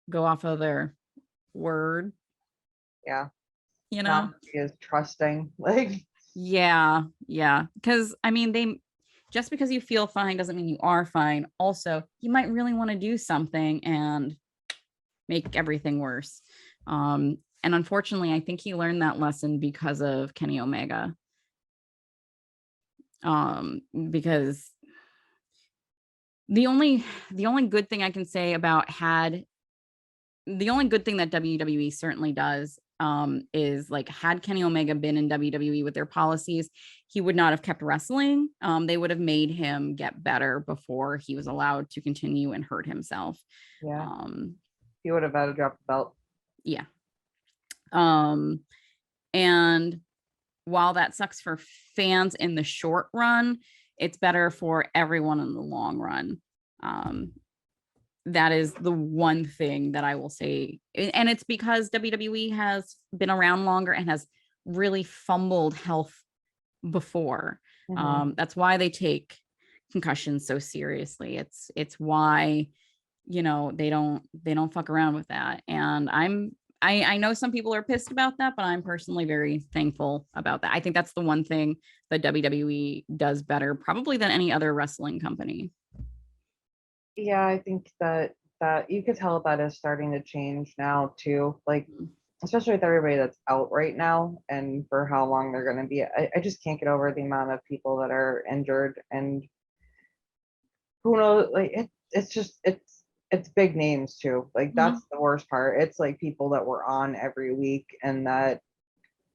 go off of their word, Yeah, you not know. to be as trusting. Like, Yeah, because I mean they, just because you feel fine doesn't mean you are fine. Also, you might really want to do something and make everything worse. And unfortunately, I think he learned that lesson because of Kenny Omega. Because the only the only good thing I can say about had the only good thing that WWE certainly does is like had Kenny Omega been in WWE with their policies, he would not have kept wrestling. They would have made him get better before he was allowed to continue and hurt himself. yeah, Um, he would have had to drop the belt. yeah. Um, and while that sucks for fans in the short run, it's better for everyone in the long run. Um, that is the one thing that I will say. And it's because WWE has been around longer and has really fumbled health before. Hmm. That's why they take concussions so seriously. It's why, they don't fuck around with that. And I know some people are pissed about that, but I'm personally very thankful about that. I think that's the one thing that WWE does better probably than any other wrestling company. Yeah, I think that you could tell that is starting to change now too. Like especially with everybody that's out right now and for how long they're going to be. I just can't get over the amount of people that are injured, and who knows, like it's just it's big names too. Like Mhm. that's the worst part. It's like people that were on every week and that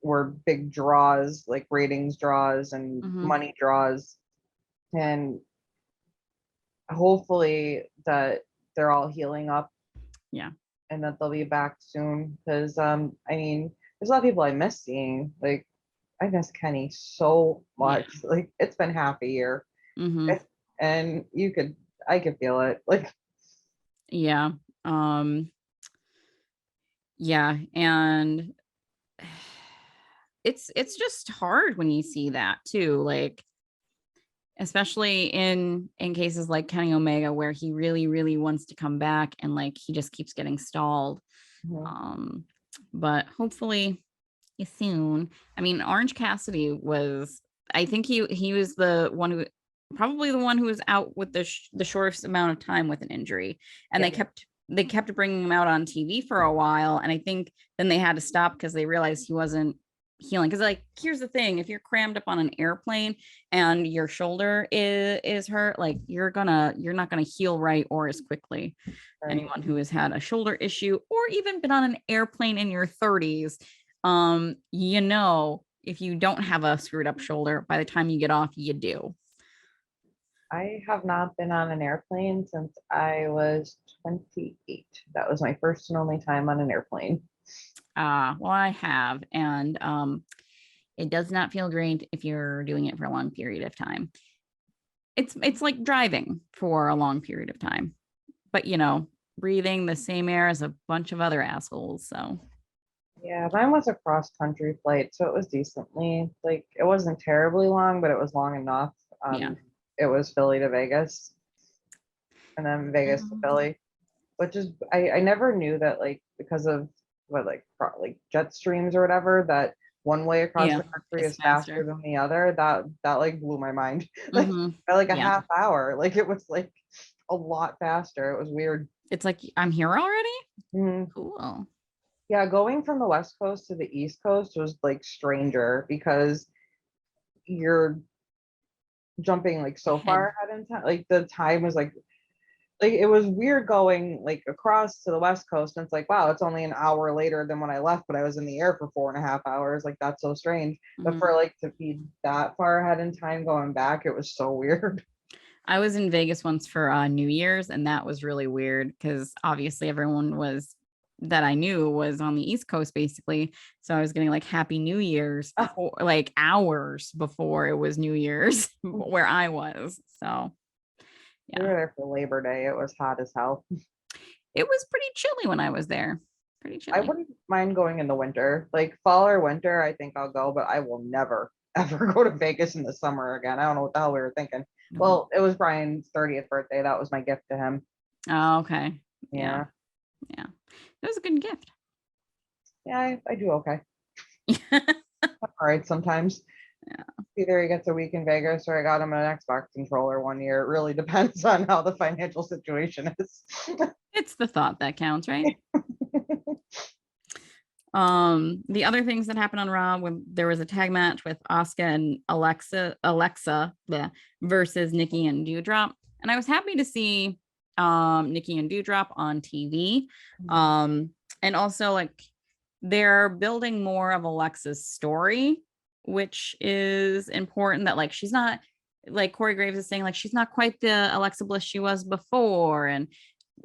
were big draws, like ratings draws and Mhm. money draws. And hopefully that they're all healing up Yeah. and that they'll be back soon. Because I mean, there's a lot of people I miss seeing. Like I miss Kenny so Yeah. much. Like it's been half a year, Mhm. and I could feel it. Like Yeah. Um yeah, and it's just hard when you see that too, like especially in cases like Kenny Omega where he really wants to come back and like he just keeps getting stalled. mhm, Um but hopefully soon. I mean, Orange Cassidy was, I think he was the one who, probably the one who was out with the shortest amount of time with an injury, and yeah, they kept bringing him out on TV for a while, and I think then they had to stop because they realized he wasn't healing. Because like, here's the thing: if you're crammed up on an airplane and your shoulder is hurt, like you're not gonna heal right or as quickly. right. Anyone who has had a shoulder issue or even been on an airplane in your 30s, you know, if you don't have a screwed up shoulder, by the time you get off, you do. I have not been on an airplane since I was 28. That was my first and only time on an airplane. Well, I have, and it does not feel great if you're doing it for a long period of time. It's like driving for a long period of time, but you know, breathing the same air as a bunch of other assholes. So Yeah, mine was a cross country flight, so it was decently like it wasn't terribly long, but it was long enough. yeah. It was Philly to Vegas and then Vegas to Um, Philly, which is I never knew that like because of what like jet streams or whatever that one way across yeah, the country it's is faster faster. than the other. That like blew my mind. Like Hmm. by like a Yeah, half hour, like it was like a lot faster. It was weird. it's like I'm here already. Mhm. Cool. Yeah, going from the West Coast to the East Coast was like stranger because you're jumping like so Ahead. far ahead in time. Like the time was like it was weird going like across to the West Coast, and it's like, wow, it's only an hour later than when I left, but I was in the air for 4.5 hours. Like that's so strange. But Mhm. for like to be that far ahead in time going back, it was so weird. I was in Vegas once for New Year's, and that was really weird because obviously everyone was that I knew was on the East Coast basically. So I was getting like Happy New Year's before, like hours before it was New Year's where I was. So We yeah, were there for Labor Day. It was hot as hell. it was pretty chilly when I was there. Pretty I chilly. wouldn't mind going in the winter, like fall or winter. I think I'll go, but I will never ever go to Vegas in the summer again. I don't know what the hell we were thinking. No. Well, it was Brian's 30th birthday. That was my gift to him. Oh, okay. Yeah. Yeah. Yeah. It was a good gift. Yeah, I do okay. All right, sometimes. Either he gets a week in Vegas or I got him an Xbox controller one year. It really depends on how the financial situation is. It's the thought that counts, right? The other things that happened on Raw when there was a tag match with Asuka and Alexa versus Nikki and Dewdrop, and I was happy to see Nikki and Dewdrop on TV. Um and also like they're building more of Alexa's story, which is important, that like she's not, like Corey Graves is saying, like she's not quite the Alexa Bliss she was before, and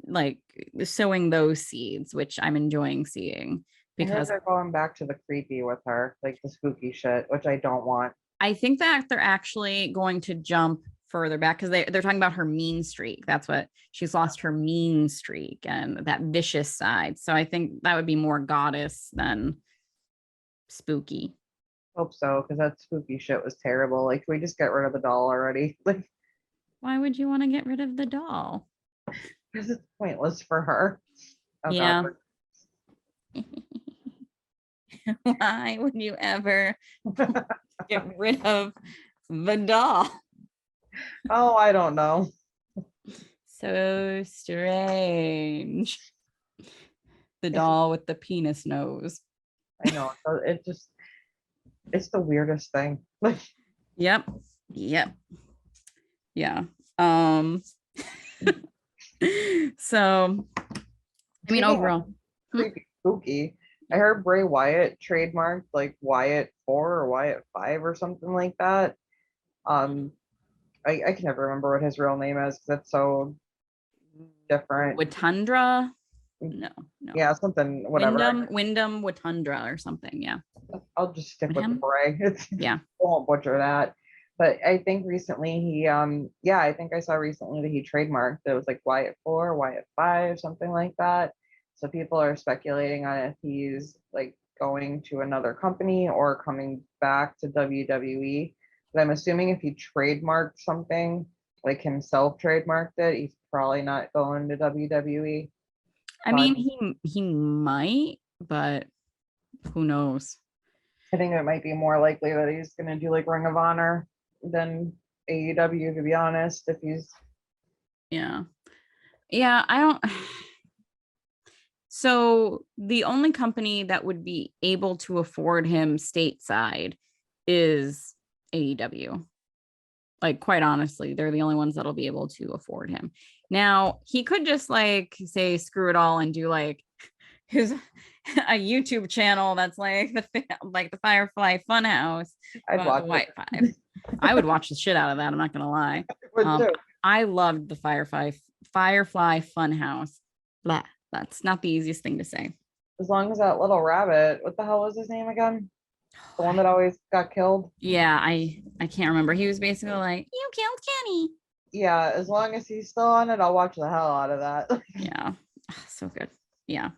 like sowing those seeds, which I'm enjoying seeing I heard because they're going back to the creepy with her, like the spooky shit, which I don't want. I think that they're actually going to jump further back because they're talking about her mean streak. That's what she's lost, her mean streak and that vicious side. So I think that would be more goddess than spooky. Hope so, because that spooky shit was terrible. Like, can we just get rid of the doll already? Like, Why would you want to get rid of the doll? because it's pointless for her. Oh God. Yeah. Why would you ever get rid of the doll? Oh, I don't know. So strange. The It's doll with the penis nose. I know. It just, it's the weirdest thing. Like, Yep. Yeah. Um so I mean speaking of overall. Hmm? creepy spooky, I heard Bray Wyatt trademarked like Wyatt 4 or Wyatt 5 or something like that. Um, I can never remember what his real name is because it's so different. Watundra? No, Yeah, something, whatever. Wyndham Watundra or something. Yeah. I'll just stick With with the him? Bray. It's, I Yeah. won't butcher that. But I think recently he, yeah, I think I saw recently that he trademarked it was like Wyatt 4, Wyatt 5, something like that. So people are speculating on if he's like going to another company or coming back to WWE. But I'm assuming if he trademarked something, like himself trademarked it, he's probably not going to WWE. I mean, Probably, he might, but who knows? I think it might be more likely that he's going to do like Ring of Honor than AEW, to be honest. If he's, Yeah. Yeah, I don't. So the only company that would be able to afford him stateside is AEW. Like, quite honestly, they're the only ones that'll be able to afford him. Now, he could just like say screw it all and do like his a YouTube channel that's like the Firefly Funhouse, I'd but watch the it. White Five. I would watch the shit out of that. I'm not gonna lie. Would too. I loved the Firefly Funhouse. Blah. That's not the easiest thing to say. As long as that little rabbit, what the hell was his name again? The one that always got killed? Yeah, I can't remember. He was basically like, "You killed Kenny." Yeah, as long as he's still on it, I'll watch the hell out of that. Yeah, so good. Yeah.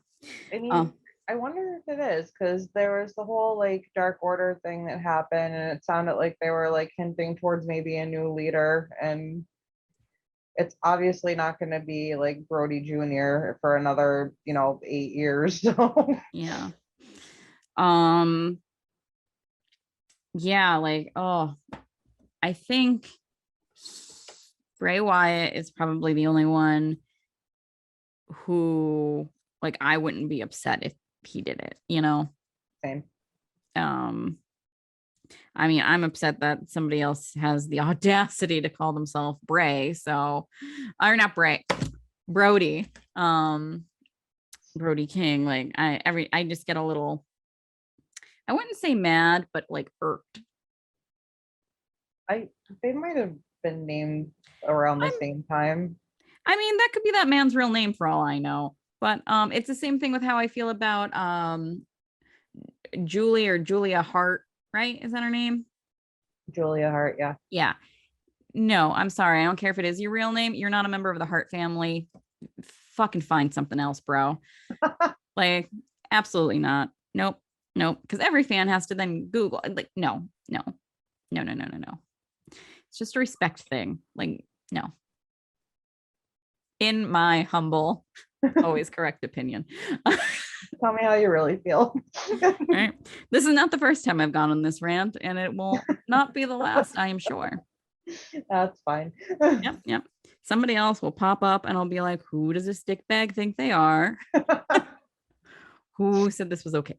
I Oh, mean, I wonder if it is because there was the whole like Dark Order thing that happened, and it sounded like they were like hinting towards maybe a new leader, and it's obviously not going to be like Brody Jr. for another, 8 years. So yeah. Um, yeah, like, oh, I think Bray Wyatt is probably the only one who like I wouldn't be upset if he did it, you know. same. Um, I mean, I'm upset that somebody else has the audacity to call themselves Bray, so or not Bray, Brody. Brody King. Like I just get a little, I wouldn't say mad, but like irked. I They might have been named around the I'm same time. I mean, that could be that man's real name for all I know. But it's the same thing with how I feel about Julie or Julia Hart, right? Is that her name? Julia Hart, yeah. Yeah. No, I'm sorry. I don't care if it is your real name. You're not a member of the Hart family. Fucking find something else, bro. Like, absolutely not. Nope. Nope. Because every fan has to then Google. Like, no, no, no, no, no, no, no. It's just a respect thing. Like, no. In my humble, always correct opinion. Tell me how you really feel. Right. This is not the first time I've gone on this rant, and it will not be the last, I am sure. That's fine. Yep. Yep. Somebody else will pop up and I'll be like, who does this dickbag think they are? Who said this was okay?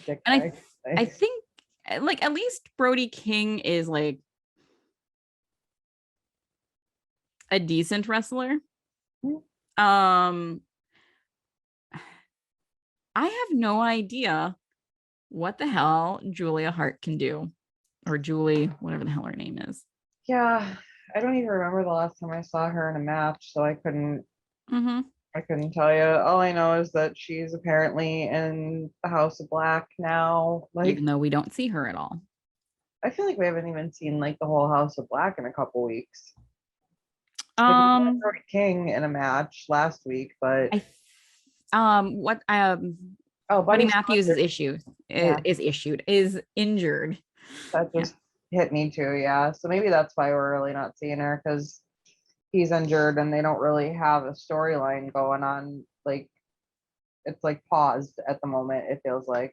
Dick And bag. I Nice. think like at least Brody King is like a decent wrestler. Um I have no idea what the hell Julia Hart can do, or Julie, whatever the hell her name is. Yeah, I don't even remember the last time I saw her in a match, so Mm-hmm. I couldn't tell you. All I know is that she's apparently in the House of Black now. Like, Even though we don't see her at all. I feel like we haven't even seen like the whole House of Black in a couple weeks. Like we saw Um, Brody King in a match last week, but I what oh, Buddy Buddy Matthews is Spencer, yeah, is injured. that Yeah. just hit me too. Yeah, so maybe that's why we're really not seeing her because he's injured and they don't really have a storyline going on. Like it's like paused at the moment. It feels like.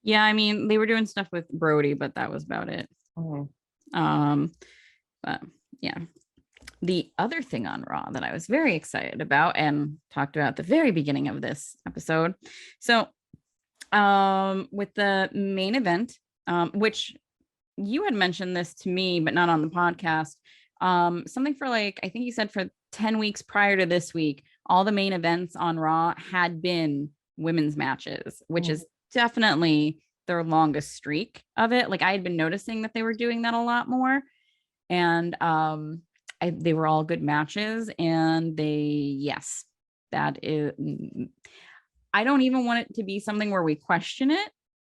Yeah, I mean, they were doing stuff with Brody, but that was about it. Mhm. Um, but yeah. The other thing on Raw that I was very excited about and talked about at the very beginning of this episode. So With the main event, which you had mentioned this to me, but not on the podcast. Something for like, I think you said for 10 weeks prior to this week, all the main events on Raw had been women's matches, which is definitely their longest streak of it. Like I had been noticing that they were doing that a lot more. And they were all good matches. And yes, that is, I don't even want it to be something where we question it.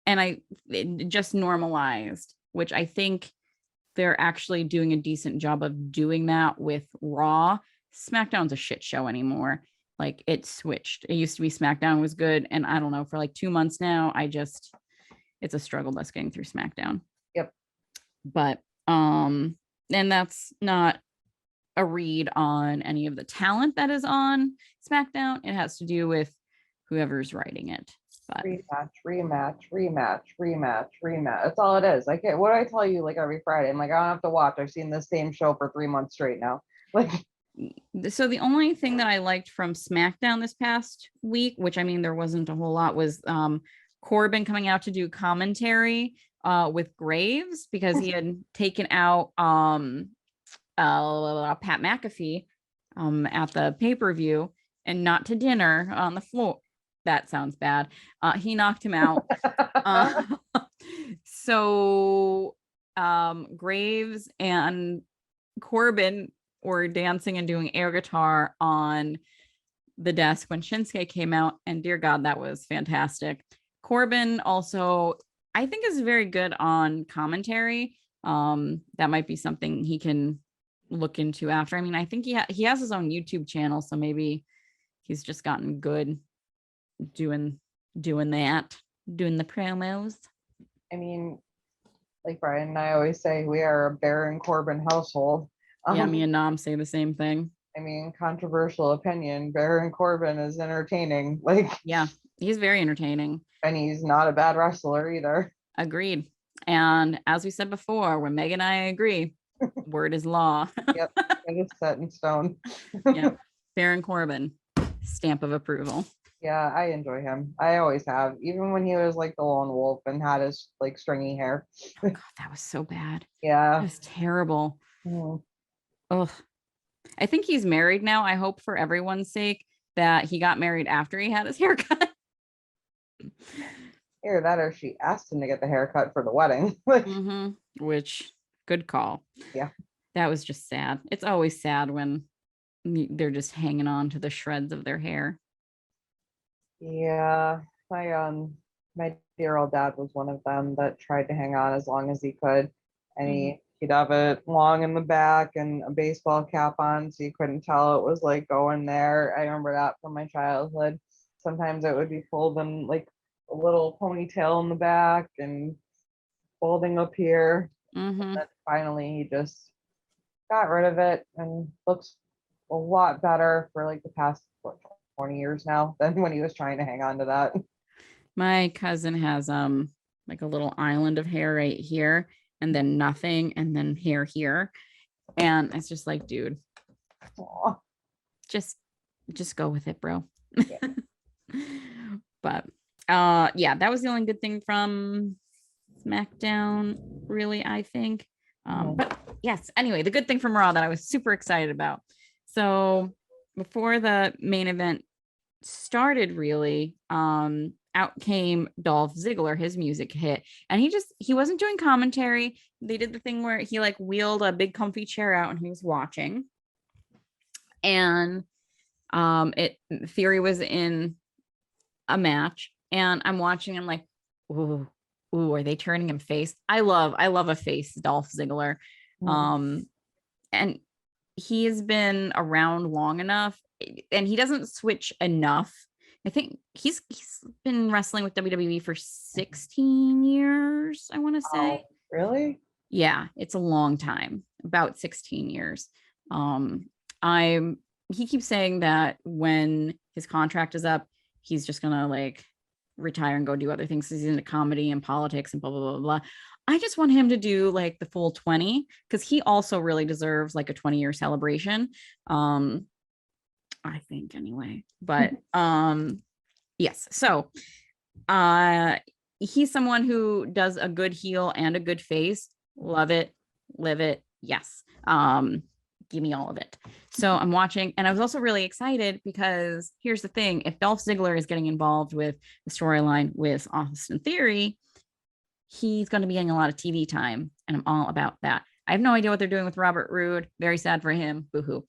And it just normalized, which I think they're actually doing a decent job of doing that with Raw. SmackDown's a shit show anymore. Like it switched. It used to be SmackDown was good. And I don't know, for like 2 months now, it's a struggle bus getting through SmackDown. Yep. But, and that's not a read on any of the talent that is on SmackDown. It has to do with whoever's writing it. But rematch. That's all it is. Like, what do I tell you? Like every Friday, I'm like, I don't have to watch. I've seen the same show for 3 months straight now. Like, so the only thing that I liked from SmackDown this past week, which I mean there wasn't a whole lot, was Corbin coming out to do commentary with Graves because he had taken out Pat McAfee at the pay-per-view and not to dinner on the floor. That sounds bad. He knocked him out. So Graves and Corbin were dancing and doing air guitar on the desk when Shinsuke came out, and dear God, that was fantastic. Corbin also, I think, is very good on commentary. That might be something he can look into after. I mean, I think he has his own YouTube channel, so maybe he's just gotten good doing the promos. I mean, like Brian and I always say, we are a Baron Corbin household. Yeah, me and Nam say the same thing. I mean, controversial opinion, Baron Corbin is entertaining. Like, yeah, he's very entertaining. And he's not a bad wrestler either. Agreed. And as we said before, when Meg and I agree, word is law. Yep, it is set in stone. Yep. Baron Corbin, stamp of approval. Yeah, I enjoy him. I always have, even when he was like the lone wolf and had his like stringy hair. Oh God, that was so bad. Yeah, it was terrible. Mm. Ugh. I think he's married now. I hope for everyone's sake that he got married after he had his haircut. Either that or she asked him to get the haircut for the wedding. Which, good call. Yeah, that was just sad. It's always sad when they're just hanging on to the shreds of their hair. Yeah, my dear old dad was one of them that tried to hang on as long as he could, and he'd have it long in the back and a baseball cap on, so you couldn't tell it was like going there. I remember that from my childhood. Sometimes it would be pulled in like a little ponytail in the back and folding up here. And then finally he just got rid of it and looks a lot better for like the past 20 years now than when he was trying to hang on to that. My cousin has like a little island of hair right here, and then nothing, and then hair here. And it's just like, dude, just go with it, bro. Yeah. But yeah, that was the only good thing from SmackDown, really, I think. But yes, anyway, the good thing from Raw that I was super excited about. So before the main event started, really, out came Dolph Ziggler. His music hit, and he wasn't doing commentary. They did the thing where he like wheeled a big comfy chair out and he was watching. And Theory was in a match, and I'm watching. I'm like, ooh, are they turning him face? I love a face Dolph Ziggler. And he has been around long enough, and he doesn't switch enough. I think he's been wrestling with WWE for 16 years, I want to say. Oh, really? Yeah, it's a long time, about 16 years. He keeps saying that when his contract is up, he's just gonna like retire and go do other things. He's into comedy and politics and blah blah blah blah. I just want him to do like the full 20, because he also really deserves like a 20-year celebration. I think anyway. But yes. So He's someone who does a good heel and a good face. Love it, live it. Yes. Give me all of it. So I'm watching, and I was also really excited because here's the thing: if Dolph Ziggler is getting involved with the storyline with Austin Theory, he's going to be getting a lot of TV time, and I'm all about that. I have no idea what they're doing with Robert Roode. Very sad for him. Boo-hoo.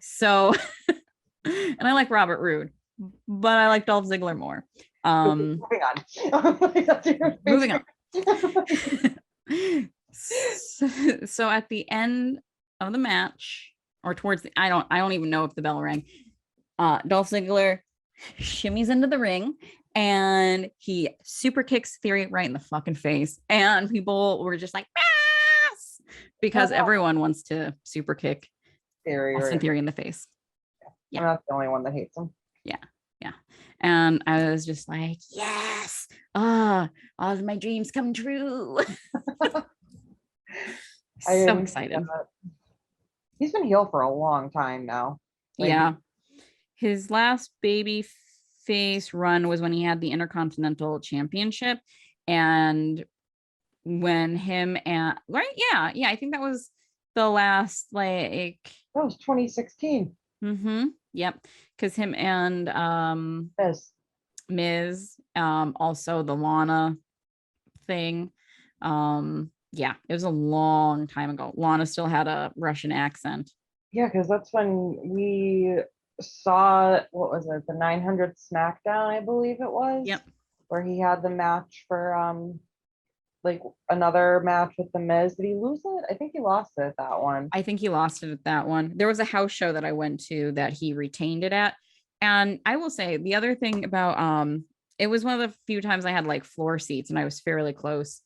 So, and I like Robert Roode, but I like Dolph Ziggler more. Moving on. Moving on. So at the end of the match, or towards the, I don't even know if the bell rang. Dolph Ziggler shimmies into the ring and he super kicks Theory right in the fucking face. And people were just like, yes! Because everyone wants to super kick Austin Theory in the face. Yeah. I'm not the only one that hates him. Yeah. Yeah. And I was just like, yes, all of my dreams come true. So excited. He's been heel for a long time now. Yeah. His last baby face run was when he had the Intercontinental Championship. And when him and I think that was the last that was 2016. Yep. Because him and Miz, also the Lana thing. Yeah, it was a long time ago. Lana still had a Russian accent. Yeah, because that's when we saw, what was it, the 900 SmackDown, I believe it was. Yep. Where he had the match for like another match with the Miz. Did he lose it? I think he lost it at that one. I think he lost it at that one. There was a house show that I went to that he retained it at. And I will say the other thing about it was one of the few times I had like floor seats and I was fairly close.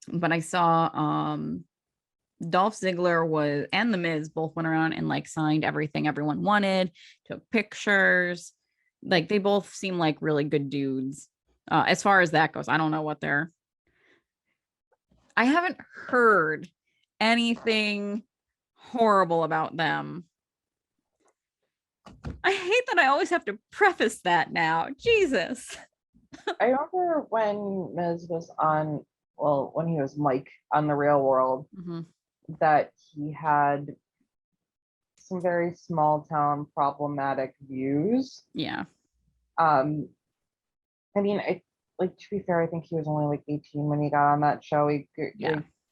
But I saw Dolph Ziggler and the Miz both went around and like signed everything everyone wanted, took pictures. Like they both seem like really good dudes. As far as that goes, I don't know what I haven't heard anything horrible about them. I hate that I always have to preface that now. Jesus. I remember when Miz was on, well, when he was Mike on The Real World, that he had some very small town problematic views. Yeah. I mean, like, to be fair, I think he was only like 18 when he got on that show. He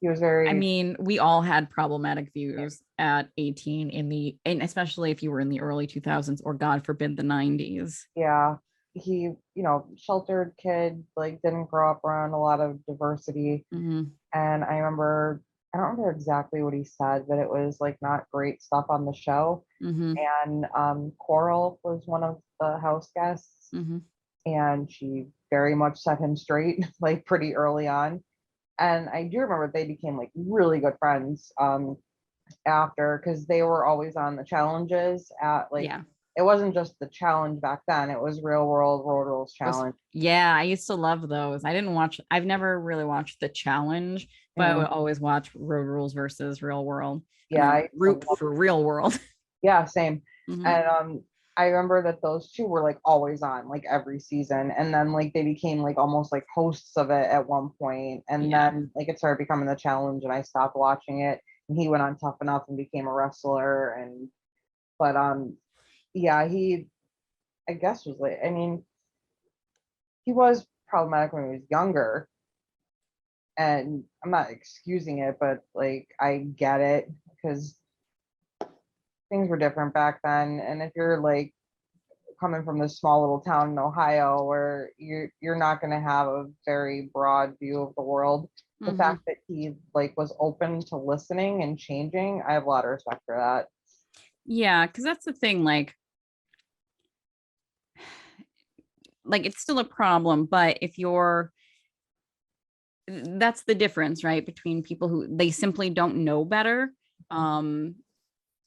was very, I mean, we all had problematic views at 18 and especially if you were in the early 2000s or God forbid the 90s. Yeah. He, sheltered kid, like didn't grow up around a lot of diversity. And I don't remember exactly what he said, but it was like not great stuff on the show. And Coral was one of the house guests. And she very much set him straight, like pretty early on. And I do remember they became like really good friends after, because they were always on the challenges at like, it wasn't just the challenge back then, it was Real World Road Rules Challenge. I used to love those. I've never really watched the challenge, but I would always watch Road Rules versus Real World. Yeah, I root for Real World. Yeah, same. And I remember that those two were like always on like every season, and then like they became like almost like hosts of it at one point, and then like it started becoming the challenge and I stopped watching it, and he went on Tough Enough and became a wrestler. But he, I guess, was like, I mean, he was problematic when he was younger, and I'm not excusing it, but like I get it because things were different back then. And if you're like coming from this small little town in Ohio where you're not going to have a very broad view of the world, the fact that he like was open to listening and changing, I have a lot of respect for that. Yeah, because that's the thing, like it's still a problem, but that's the difference, right, between people who they simply don't know better,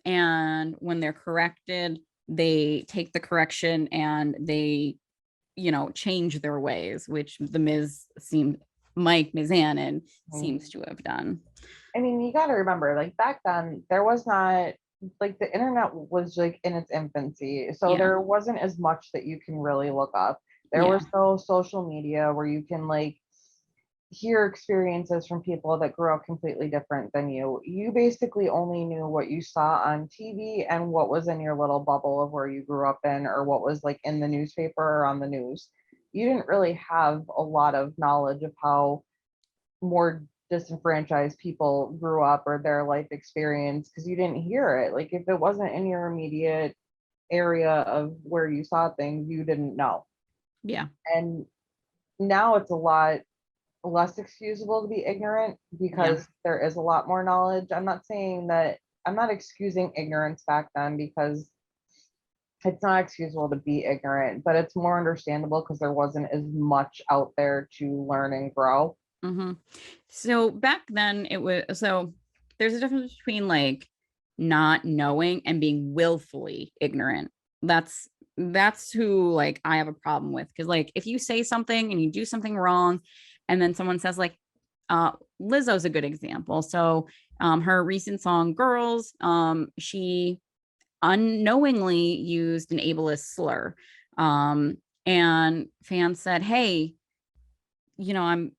and when they're corrected, they take the correction and they change their ways, which Mike Mizanin seems to have done. I mean, you got to remember, like back then there was not, like, the internet was like in its infancy, so there wasn't as much that you can really look up. There was no social media where you can like hear experiences from people that grew up completely different than you. You basically only knew what you saw on TV and what was in your little bubble of where you grew up in, or what was like in the newspaper or on the news. You didn't really have a lot of knowledge of how more disenfranchised people grew up or their life experience, because you didn't hear it. Like if it wasn't in your immediate area of where you saw things, you didn't know. Yeah. And now it's a lot less excusable to be ignorant because there is a lot more knowledge. I'm not saying that, I'm not excusing ignorance back then, because it's not excusable to be ignorant, but it's more understandable because there wasn't as much out there to learn and grow. Mm-hmm. So back then it was, so there's a difference between like not knowing and being willfully ignorant. That's who like I have a problem with, because like if you say something and you do something wrong and then someone says like Lizzo's a good example. So her recent song Girls, she unknowingly used an ableist slur, and fans said, hey, I'm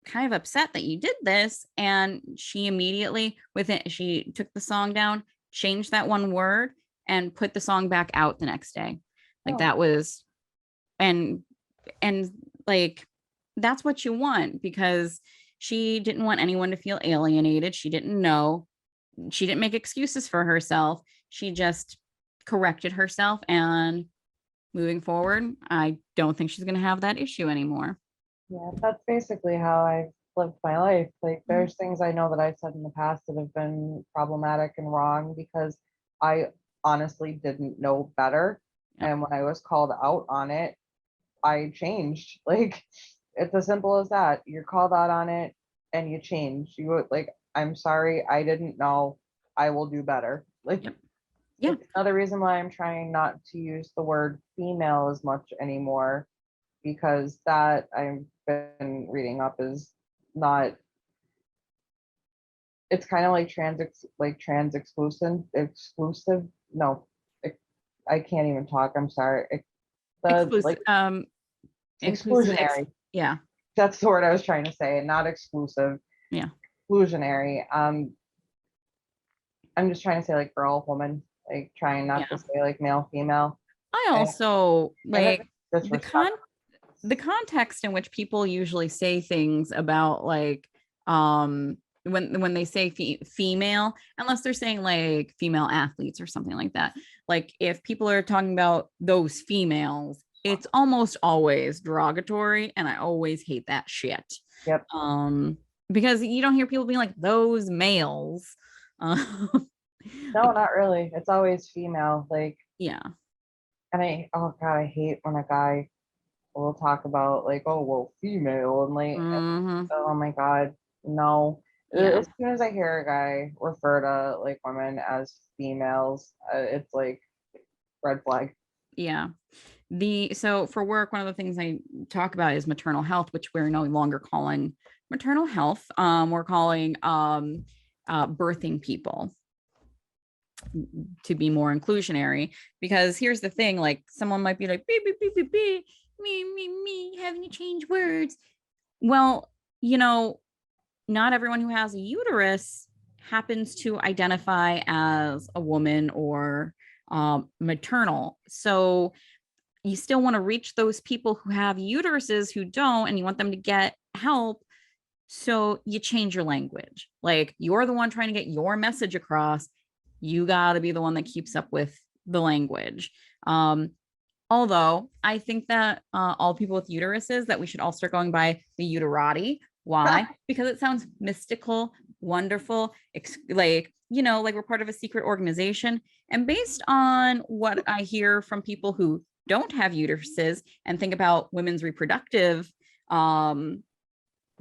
kind of upset that you did this. And she immediately with it, she took the song down, changed that one word, and put the song back out the next day. Like that was, and and like that's what you want, because she didn't want anyone to feel alienated. She didn't know. She didn't make excuses for herself. She just corrected herself, and moving forward, I don't think she's going to have that issue anymore. Yeah, that's basically how I've lived my life. Like, there's things I know that I've said in the past that have been problematic and wrong because I honestly didn't know better. Yep. And when I was called out on it, I changed. Like, it's as simple as that. You're called out on it and you change. You would like, I'm sorry, I didn't know. I will do better. Like, Yep. Yeah. it's another reason why I'm trying not to use the word female as much anymore, because that I've been reading up is not, it's kind of like trans exclusive. No, it, I can't even talk. I'm sorry. The Exclusive, like inclusive, yeah, that's the word I was trying to say, not exclusive, yeah, exclusionary. I'm just trying to say like girl, woman, like trying not yeah. to say like male, female. I And, also and like it's the con disrespectful. the context in which people usually say things about like when they say female, unless they're saying like female athletes or something like that. Like if people are talking about those females, it's almost always derogatory, and I always hate that shit. Yep. Because you don't hear people being like those males. No, Like, not really. It's always female. Like, yeah. and oh God, I hate when a guy will talk about like, oh, well, female, and like, Hmm. oh my God, no. Yeah. As soon as I hear a guy refer to like women as females, it's like red flag. Yeah. So for work, one of the things I talk about is maternal health, which we're no longer calling maternal health. We're calling birthing people, to be more inclusionary. Because here's the thing, like someone might be like, beep, beep, beep, beep, beep, me, having to change words. Well, not everyone who has a uterus happens to identify as a woman or maternal. So you still want to reach those people who have uteruses who don't, and you want them to get help. So you change your language. Like you're the one trying to get your message across. You got to be the one that keeps up with the language. Although I think that all people with uteruses, that we should all start going by the uterati. Why? Because it sounds mystical, wonderful, like we're part of a secret organization. And based on what I hear from people who don't have uteruses and think about women's reproductive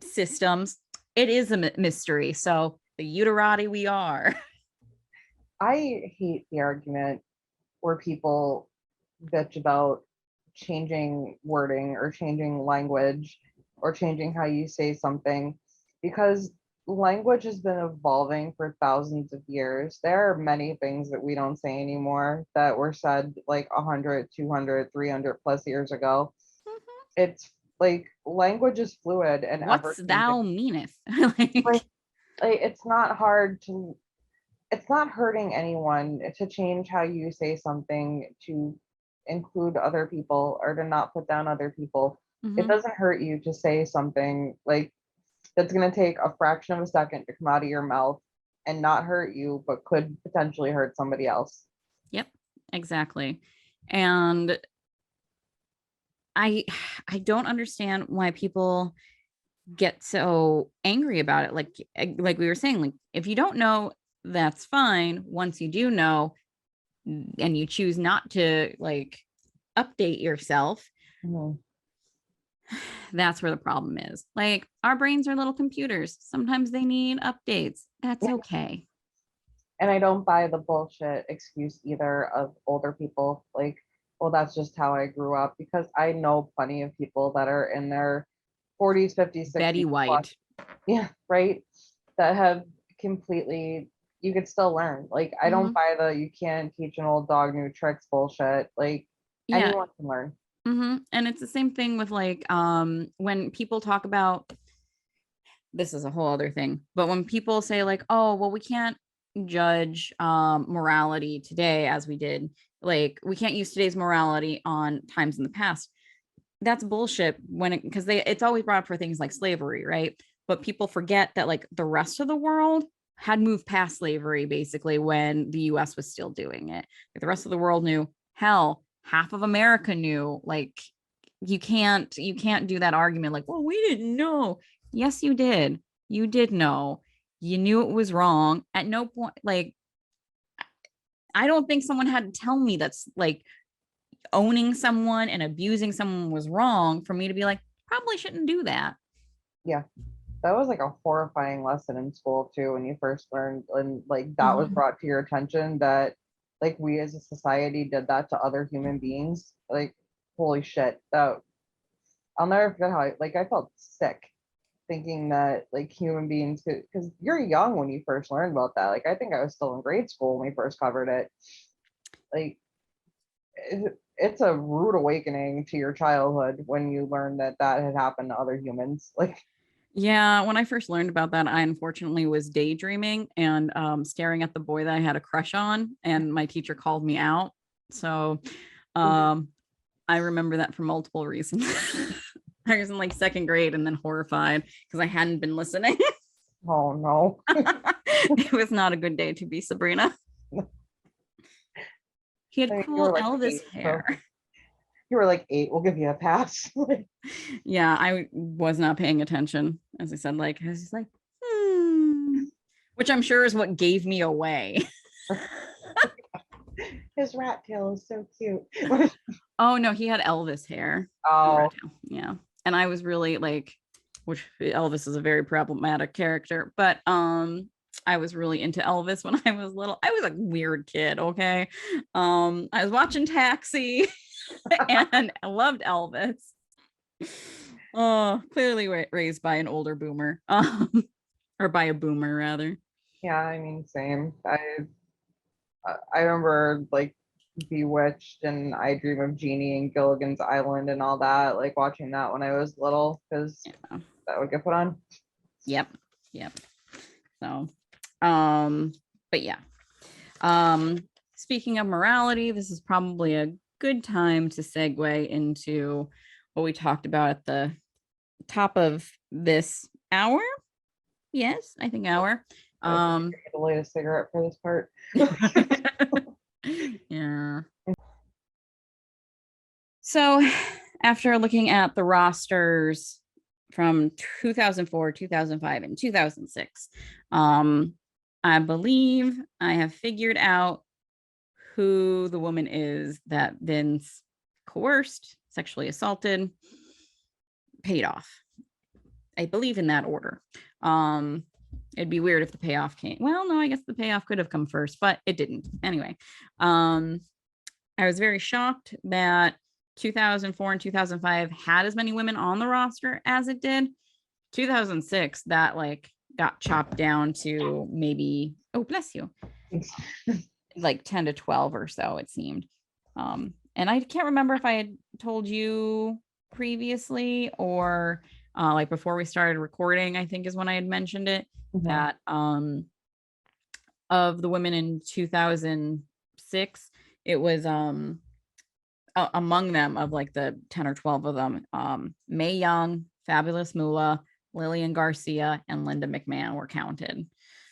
systems, it is a mystery. So the uterati we are. I hate the argument where people bitch about changing wording or changing language or changing how you say something, because language has been evolving for thousands of years. There are many things that we don't say anymore that were said like 100, 200, 300 plus years ago. it's like language is fluid and What's everything. thou meaneth? Like, it's not hard to, it's not hurting anyone to change how you say something to include other people or to not put down other people. It Mhm. doesn't hurt you to say something like that's going to take a fraction of a second to come out of your mouth and not hurt you, but could potentially hurt somebody else. Yep, exactly. And I I don't understand why people get so angry about it. Like we were saying, like if you don't know, that's fine. Once you do know and you choose not to like update yourself, Mhm. that's where the problem is. Like our brains are little computers. Sometimes they need updates. That's Yeah. okay. And I don't buy the bullshit excuse either of older people like, well, that's just how I grew up, because I know plenty of people that are in their 40s, 50s, Betty 60s plus. White. Yeah, right. That have completely, you could still learn. Like, I don't Mhm. buy the you can't teach an old dog new tricks bullshit. Like, Yeah. anyone can learn. And it's the same thing with like when people talk about, this is a whole other thing, but when people say like, oh well, we can't judge morality today as we did, like we can't use today's morality on times in the past, that's bullshit. When it, because they, it's always brought up for things like slavery, right? But people forget that like the rest of the world had moved past slavery basically when the US was still doing it. Like the rest of the world knew, hell, half of America knew. Like you can't do that argument like, well, we didn't know. Yes, you did. You did know. You knew it was wrong. At no point, like, I don't think someone had to tell me that's like owning someone and abusing someone was wrong for me to be like, probably shouldn't do that. Yeah. That was like a horrifying lesson in school too, when you first learned, and like that was Mhm. brought to your attention that like we as a society did that to other human beings. Like, holy shit. That, I'll never forget how I felt sick thinking that like human beings could, because you're young when you first learned about that. Like, I think I was still in grade school when we first covered it. Like, it's a rude awakening to your childhood when you learn that that had happened to other humans. Like, Yeah, when I first learned about that, I unfortunately was daydreaming and staring at the boy that I had a crush on, and my teacher called me out. So um, I remember that for multiple reasons. I was in like second grade and then horrified because I hadn't been listening. oh no. It was not a good day to be Sabrina. He had I mean, you cool were like Elvis 8, so hair. you were like 8. We'll give you a pass. Yeah, I was not paying attention. As I said, like, I was just like, hmm, which I'm sure is what gave me away. His rat tail is so cute. Oh no, he had Elvis hair. No, rat Oh, tail. Yeah. And I was really like, which Elvis is a very problematic character, but I was really into Elvis when I was little. I was a weird kid, okay? I was watching Taxi and I loved Elvis. Oh, clearly raised by an older boomer. Or by a boomer rather. yeah. I mean, same. I remember like Bewitched and I Dream of Jeannie and Gilligan's Island and all that. Like watching that when I was little because Yeah. that would get put on. Yep. Yep. So, um, but yeah. Um, speaking of morality, this is probably a good time to segue into what we talked about at the top of this hour. Yes, I think hour. I think Um, I need to light a cigarette for this part. yeah. So after looking at the rosters from 2004, 2005, and 2006, I believe I have figured out who the woman is that Vince coerced, sexually assaulted, paid off. I believe in that order. Um, it'd be weird if the payoff came. Well, no, I guess the payoff could have come first, but it didn't. Anyway, I was very shocked that 2004 and 2005 had as many women on the roster as it did. 2006, that like got chopped down to maybe, oh, bless you, like 10 to 12 or so, it seemed. And I can't remember if I had told you previously, or like before we started recording, I think is when I had mentioned it, that of the women in 2006, it was among them, of like the 10 or 12 of them, Mae Young, Fabulous Moolah, Lillian Garcia, and Linda McMahon were counted.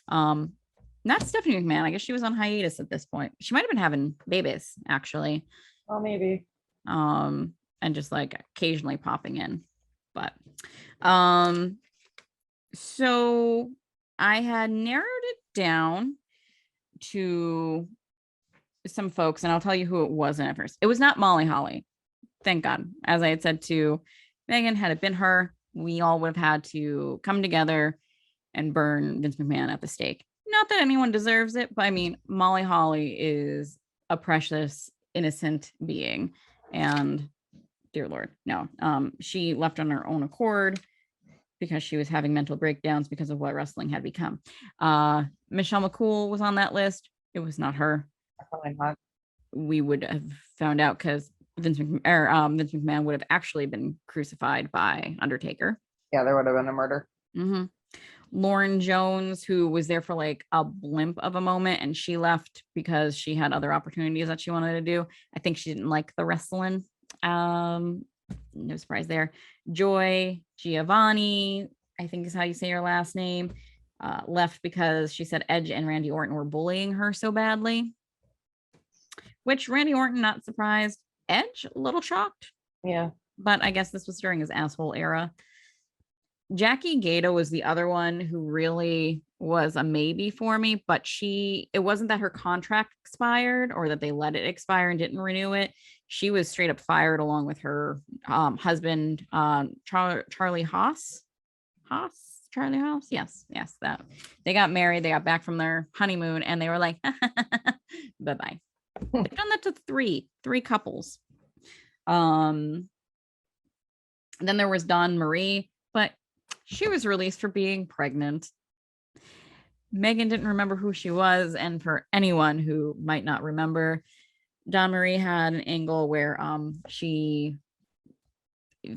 Not Stephanie McMahon. I guess she was on hiatus at this point. She might have been having babies, actually. Oh, maybe. And just like occasionally popping in. But so I had narrowed it down to some folks, and I'll tell you who it wasn't at first. It was not Molly Holly. Thank God. As I had said to Megan, had it been her, we all would have had to come together and burn Vince McMahon at the stake. Not that anyone deserves it, but I mean, Molly Holly is a precious, innocent being. And dear Lord, no. She left on her own accord because she was having mental breakdowns because of what wrestling had become. Michelle McCool was on that list. It was not her. Probably not. We would have found out because Vince McMahon would have actually been crucified by Undertaker. Yeah, there would have been a murder. Mm-hmm. Lauren Jones, who was there for like a blimp of a moment, and she left because she had other opportunities that she wanted to do. I think she didn't like the wrestling. No surprise there. Joy Giovanni, I think is how you say your last name, left because she said Edge and Randy Orton were bullying her so badly. Which Randy Orton, not surprised. Edge, a little shocked. Yeah. But I guess this was during his asshole era. Jackie Gaeta was the other one who really was a maybe for me, but it wasn't that her contract expired or that they let it expire and didn't renew it. She was straight up fired along with her husband, Charlie Haas. Charlie Haas? Yes, that. They got married, they got back from their honeymoon, and they were like, bye-bye. They've done that to three couples. Then there was Dawn Marie, but she was released for being pregnant. Megan didn't remember who she was, and for anyone who might not remember, Dawn Marie had an angle where she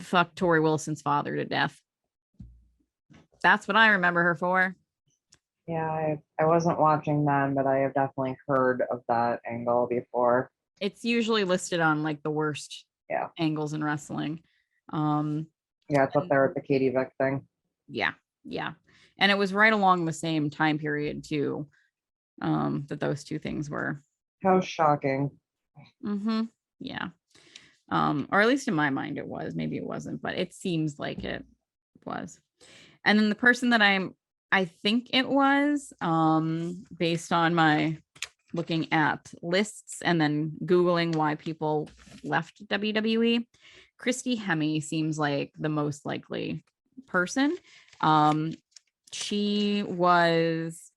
fucked Tori Wilson's father to death. That's what I remember her for. Yeah, I wasn't watching them, but I have definitely heard of that angle before. It's usually listed on like the worst angles in wrestling. Yeah, it's up there with the Katie Vick thing. Yeah. And it was right along the same time period too, that those two things were. How shocking. Yeah. Or at least in my mind it was. Maybe it wasn't, but it seems like it was. And then the person that I think it was, based on my looking at lists and then Googling why people left WWE, Christy Hemme seems like the most likely person. She was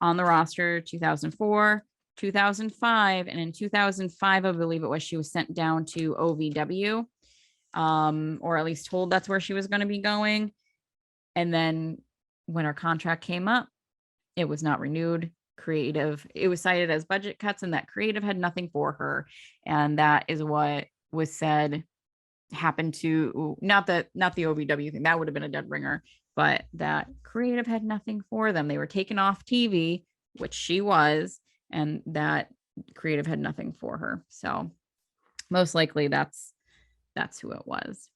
on the roster 2004, 2005, and in 2005, I believe it was, she was sent down to OVW, or at least told that's where she was going to be going. And then when her contract came up, it was not renewed. It was cited as budget cuts, and that Creative had nothing for her. And that is what was said happened to, not the OVW thing, that would have been a dead ringer, but that Creative had nothing for them. They were taken off TV, which she was, and that Creative had nothing for her. So most likely that's who it was.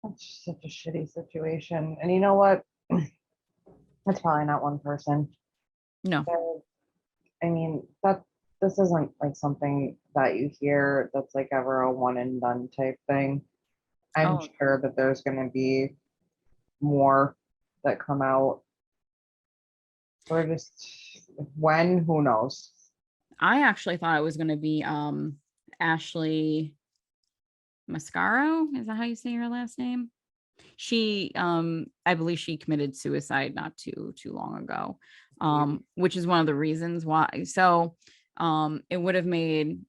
That's such a shitty situation. And you know what? It's probably not one person. No. I mean, this isn't like something that you hear that's like ever a one and done type thing. I'm sure that there's going to be more that come out. Or just when, who knows? I actually thought it was going to be Ashley Mascaro. Is that how you say her last name? She I believe she committed suicide not too long ago, which is one of the reasons why. So it would have made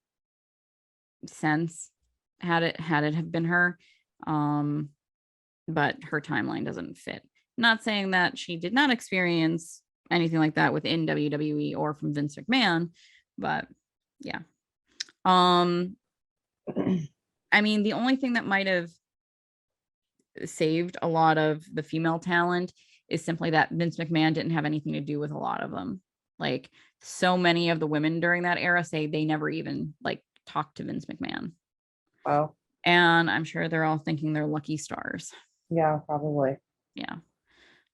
sense had it have been her, but her timeline doesn't fit. Not saying that she did not experience anything like that within WWE or from Vince McMahon, but yeah. I mean, the only thing that might have saved a lot of the female talent is simply that Vince McMahon didn't have anything to do with a lot of them. Like, so many of the women during that era say they never even like talked to Vince McMahon. Wow. And I'm sure they're all thinking they're lucky stars. Yeah, probably. Yeah.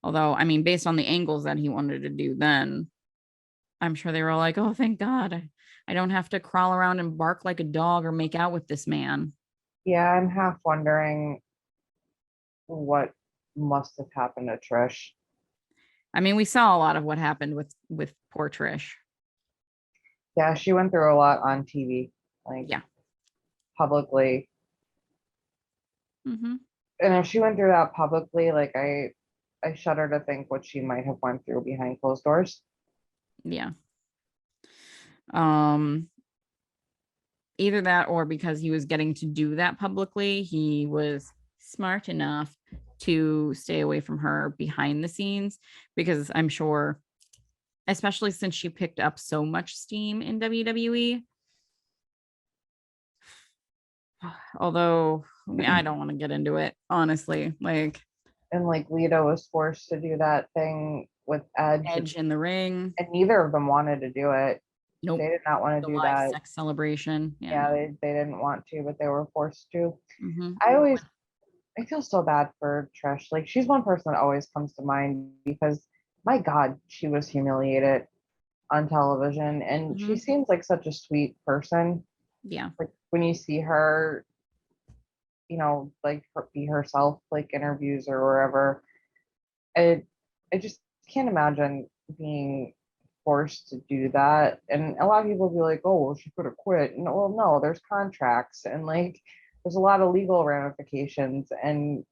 Although, I mean, based on the angles that he wanted to do then, I'm sure they were like, oh, thank God. I don't have to crawl around and bark like a dog or make out with this man. Yeah, I'm half wondering what must have happened to Trish. I mean, we saw a lot of what happened with poor Trish. Yeah, she went through a lot on TV, like Yeah. publicly. Mm-hmm. And if she went through that publicly, like I shudder to think what she might have went through behind closed doors. Yeah. Um, either that or because he was getting to do that publicly, he was smart enough to stay away from her behind the scenes, because I'm sure, especially since she picked up so much steam in WWE. Although I don't want to get into it, honestly. Like, And like Lita was forced to do that thing with Edge, Edge in the ring. and neither of them wanted to do it. Nope. They did not want The to do live that. sex celebration. Yeah. Yeah, No. they didn't want to, but they were forced to. Mm-hmm. I feel so bad for Trish. Like she's one person that always comes to mind because my God, she was humiliated on television, and she Mm-hmm. seems like such a sweet person. Yeah. Like when you see her, like be herself, like interviews or wherever, I just can't imagine being forced to do that. And a lot of people be like, oh, well, she could have quit. And well, no, there's contracts and like there's a lot of legal ramifications. And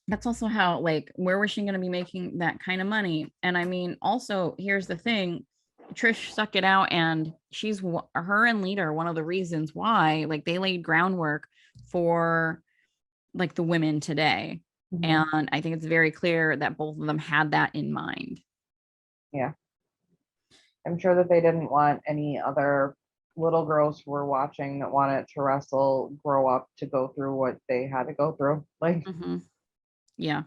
That's also how, like, where was she going to be making that kind of money? And I mean, also, here's the thing. Trish stuck it out, and her and Lita are one of the reasons why, like, they laid groundwork for like the women today. And I think it's very clear that both of them had that in mind. yeah, I'm sure that they didn't want any other little girls who were watching that wanted to wrestle grow up to go through what they had to go through. Like, Mm-hmm. Yeah.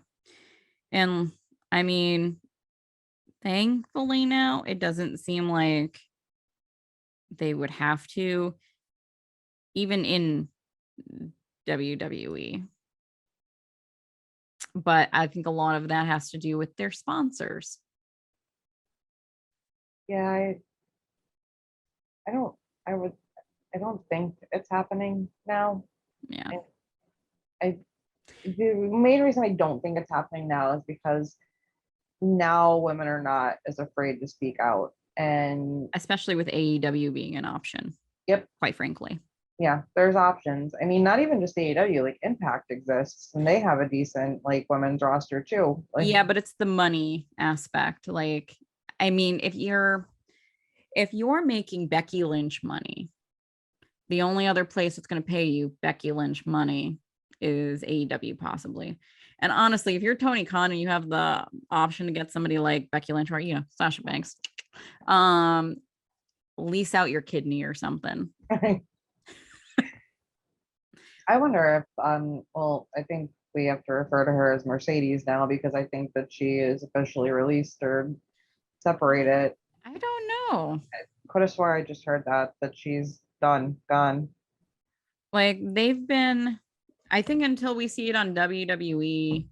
And I mean, thankfully now it doesn't seem like they would have to, even in WWE. But I think a lot of that has to do with their sponsors. yeah, I don't, I would, I don't think it's happening now. Yeah. I the main reason I don't think it's happening now is because now women are not as afraid to speak out. And Especially with AEW being an option. yep, Quite frankly. yeah, there's options. I mean, not even just AEW, like Impact exists and they have a decent like women's roster too. Like, Yeah, but it's the money aspect. Like, I mean, if you're making Becky Lynch money, the only other place that's going to pay you Becky Lynch money is AEW possibly. And honestly, if you're Tony Khan and you have the option to get somebody like Becky Lynch or Sasha Banks, lease out your kidney or something. I wonder if well, I think we have to refer to her as Mercedes now because I think that she is officially released or separated. I don't know. Could have swore I just heard that she's done, gone. Like, they've been, I think until we see it on WWE.com,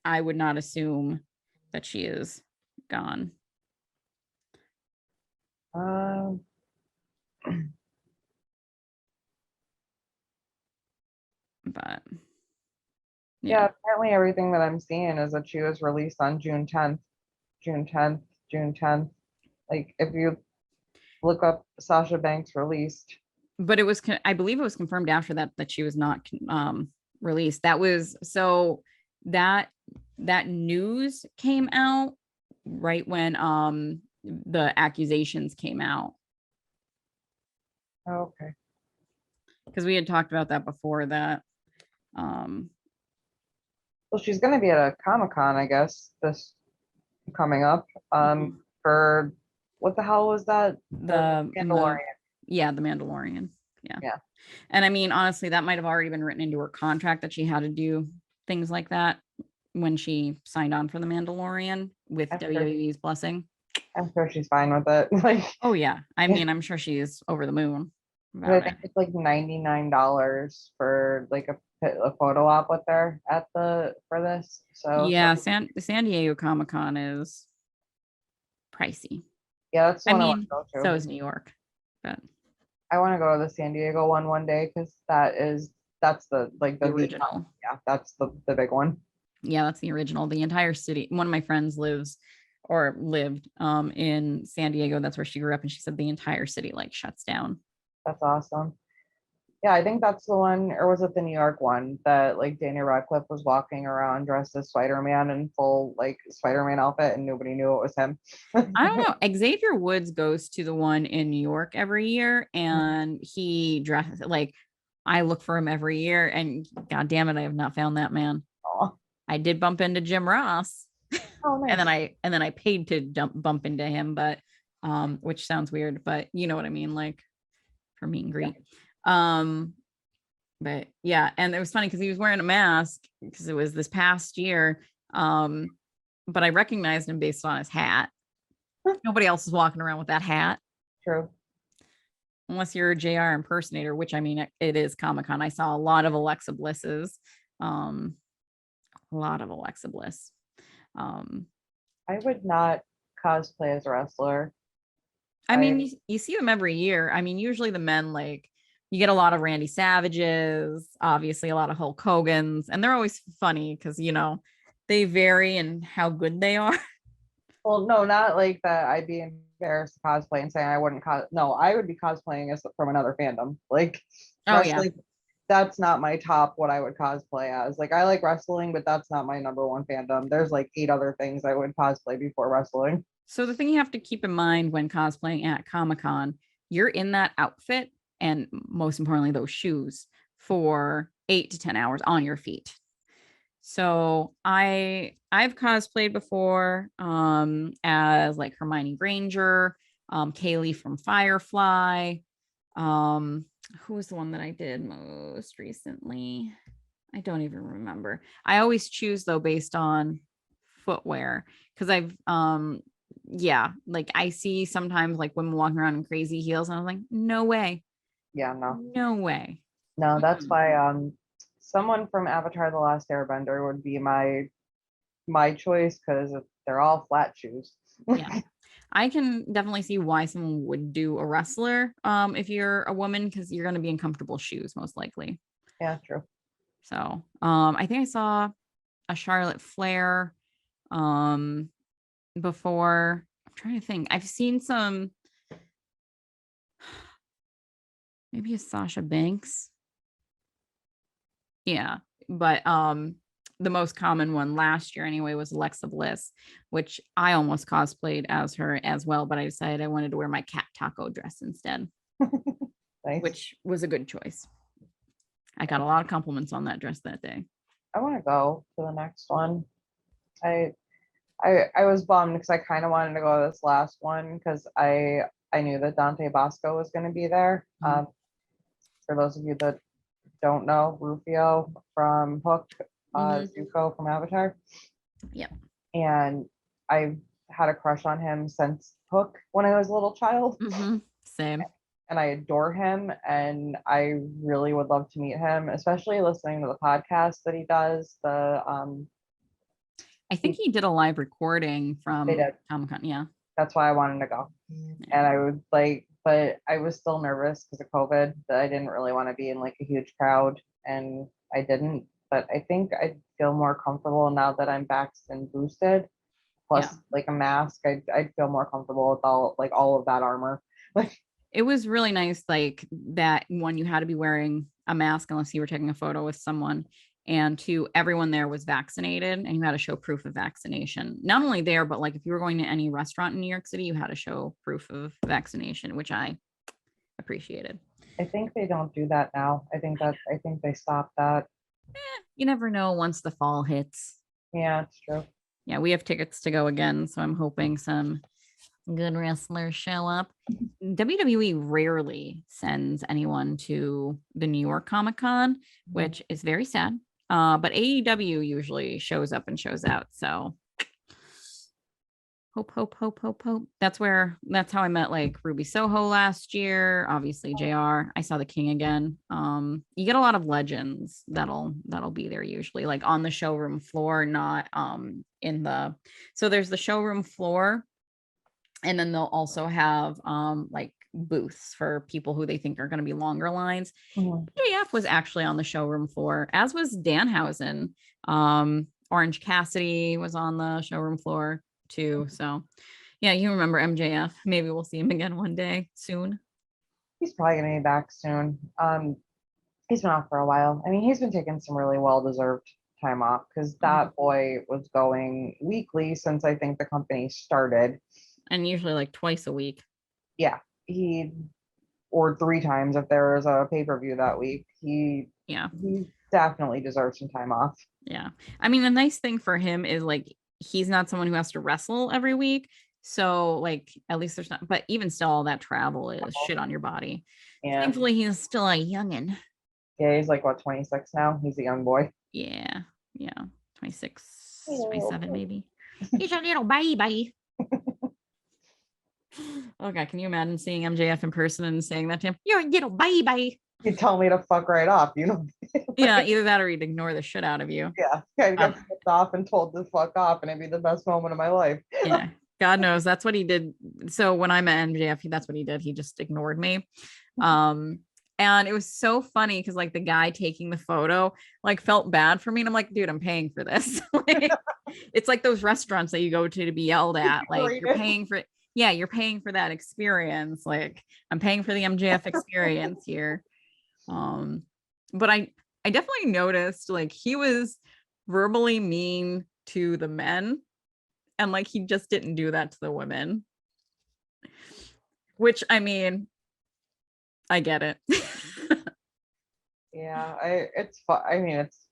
I would not assume that she is gone. Um, But yeah, apparently everything that I'm seeing is that she was released on June 10th, June 10th, June 10th. Like if you look up Sasha Banks released. But it was, I believe it was confirmed after that she was not released. That was, so that news came out right when the accusations came out, Oh, okay. because we had talked about that before, that Well, she's going to be at a Comic-Con, I guess, this coming up. For what the hell was that? the Mandalorian. the Mandalorian. Yeah. Yeah. And I mean, honestly, that might have already been written into her contract that she had to do things like that when she signed on for The Mandalorian with I'm sure, WWE's blessing. I'm sure she's fine with it. Like, Oh yeah. I yeah. mean, I'm sure she's over the moon I about it. think it's like $99 for like a photo op with her at for this. So, Yeah, San Diego Comic-Con is pricey. yeah, that's the I one I want mean, to go so to. is New York. But I want to go to the San Diego one day because that's the like the the original. yeah, that's the big one. Yeah, that's the original. The entire city. One of my friends lives or lived in San Diego. That's where she grew up. And she said the entire city like shuts down. That's awesome. Yeah, I think that's the one, or was it the New York one that like Daniel Radcliffe was walking around dressed as Spider-Man in full like Spider-Man outfit and nobody knew it was him. I don't know. Xavier Woods goes to the one in New York every year and he dresses like I look for him every year and god damn it, I have not found that man. Aw. I did bump into Jim Ross Oh, and nice. then I paid to bump into him, but which sounds weird, but you know what I mean, like for meet and Yeah. greet. But yeah, and it was funny because he was wearing a mask because it was this past year. But I recognized him based on his hat. Nobody else is walking around with that hat True. unless you're a JR impersonator, which I mean, it is Comic-Con. I saw a lot of Alexa Blisses, um, a lot of Alexa Bliss. Um, I would not cosplay as a wrestler. I I mean, you see them every year. I mean, usually the men like you get a lot of Randy Savages, obviously a lot of Hulk Hogan's, and they're always funny because they vary in how good they are. well, no, not like that. I'd be embarrassed to cosplay and saying I wouldn't no, I would be cosplaying as from another fandom. Like Oh yeah. wrestling, that's not my top what I would cosplay as. Like I like wrestling, but that's not my number one fandom. There's like 8 other things I would cosplay before wrestling. So the thing you have to keep in mind when cosplaying at Comic-Con, you're in that outfit and most importantly those shoes for 8 to 10 hours on your feet. So I've cosplayed before as like Hermione Granger, Kaylee from Firefly. Who was the one that I did most recently? I don't even remember. I always choose though based on footwear because I've yeah, like I see sometimes like women walking around in crazy heels and I'm like, no way. Yeah, no. No way. No, that's Mm-mm. why someone from Avatar The Last Airbender would be my choice because they're all flat shoes. Yeah. I can definitely see why someone would do a wrestler if you're a woman because you're going to be in comfortable shoes most likely. Yeah, true. So I think I saw a Charlotte Flair um before. I'm trying to think. I've seen some maybe a Sasha Banks. Yeah, but the most common one last year anyway was Alexa Bliss, which I almost cosplayed as her as well, but I decided I wanted to wear my cat taco dress instead, Nice. which was a good choice. I got a lot of compliments on that dress that day. I want to go to the next one. I I was bummed because I kind of wanted to go to this last one because I knew that Dante Bosco was going to be there. Mhm. For those of you that don't know, Rufio from Hook, Mhm. Zuko from Avatar, Yeah. and I had a crush on him since Hook when I was a little child, Same. and I adore him, and I really would love to meet him, especially listening to the podcast that he does. I think he did a live recording They from did. Comic Con. Yeah. That's why I wanted to go. And I would like, but I was still nervous because of COVID that I didn't really want to be in like a huge crowd, and I didn't. But I think I feel more comfortable now that I'm vaxxed and boosted. Yeah. Plus, like a mask, I'd feel more comfortable with all of that armor. Like, It was really nice, like that one, you had to be wearing a mask unless you were taking a photo with someone. And two, everyone there was vaccinated and you had to show proof of vaccination. Not only there, but like if you were going to any restaurant in New York City, you had to show proof of vaccination, which I appreciated. I think they don't do that now. I think they stopped that. You never know once the fall hits. Yeah, it's true. Yeah, we have tickets to go again. So I'm hoping some good wrestlers show up. WWE rarely sends anyone to the New York Comic Con, which is very sad. But AEW usually shows up and shows out. So hope, hope, hope, hope, hope. That's how I met like Ruby Soho last year. Obviously, JR. I saw the King again. You get a lot of legends that'll be there usually, like on the showroom floor, not in the. So there's the showroom floor, and then they'll also have like booths for people who they think are going to be longer lines. JF was actually on the showroom floor, as was Danhausen. Orange Cassidy was on the showroom floor too. So yeah, you remember MJF. Maybe we'll see him again one day soon. He's probably gonna be back soon. He's been off for a while. I mean, he's been taking some really well-deserved time off because that boy was going weekly since I think the company started. And usually like twice a week. Yeah. Or 3 times if there was a pay-per-view that week. He definitely deserves some time off. Yeah. I mean, the nice thing for him is like he's not someone who has to wrestle every week. So like at least there's not, but even still all that travel is shit on your body. Yeah. Thankfully he's still a youngin'. Yeah, he's like what, 26 now? He's a young boy. Yeah. 26, 27 maybe. He's a little baby. Oh god, can you imagine seeing MJF in person and saying that to him? You're a little baby. He'd tell me to fuck right off, you know. Yeah, either that or he'd ignore the shit out of you. Yeah, I'd get flipped off and told to fuck off, and it'd be the best moment of my life. Yeah, God knows that's what he did. So when I met MJF, that's what he did. He just ignored me. And it was so funny because like the guy taking the photo like felt bad for me, and I'm like, dude, I'm paying for this. Like, it's like those restaurants that you go to be yelled at. Like you're paying for it. Yeah, you're paying for that experience. Like I'm paying for the MJF experience here. But I definitely noticed like he was verbally mean to the men, and like he just didn't do that to the women. Which I mean, I get it. Yeah, it's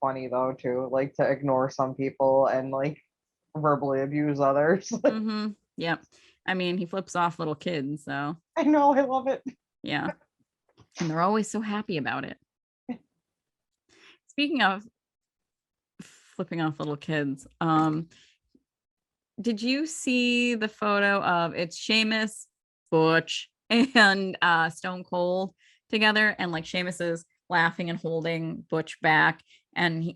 funny though too, like to ignore some people and like verbally abuse others. Yep. I mean, he flips off little kids, so I know, I love it. Yeah. And they're always so happy about it. Speaking of flipping off little kids, did you see the photo of it's Sheamus, Butch, and Stone Cold together? And like Sheamus is laughing and holding Butch back, and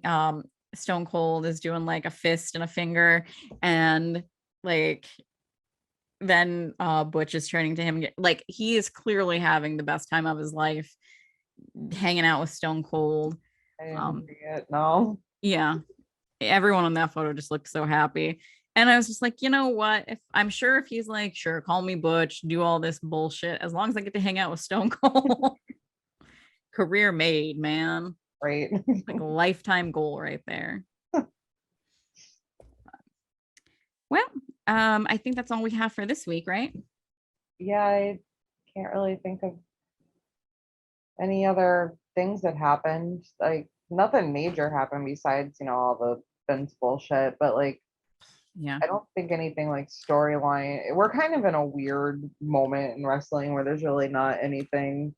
Stone Cold is doing like a fist and a finger, and like then Butch is turning to him like he is clearly having the best time of his life hanging out with Stone Cold. I didn't see it, no. Yeah, everyone on that photo just looked so happy, and I was just like, you know what, if I'm sure if he's like, sure, call me Butch, do all this bullshit, as long as I get to hang out with Stone Cold. Career made, man. Right. Like a lifetime goal right there. Well, I think that's all we have for this week, right? Yeah, I can't really think of any other things that happened. Like nothing major happened besides, all the Vince bullshit, but like yeah, I don't think anything like storyline. We're kind of in a weird moment in wrestling where there's really not anything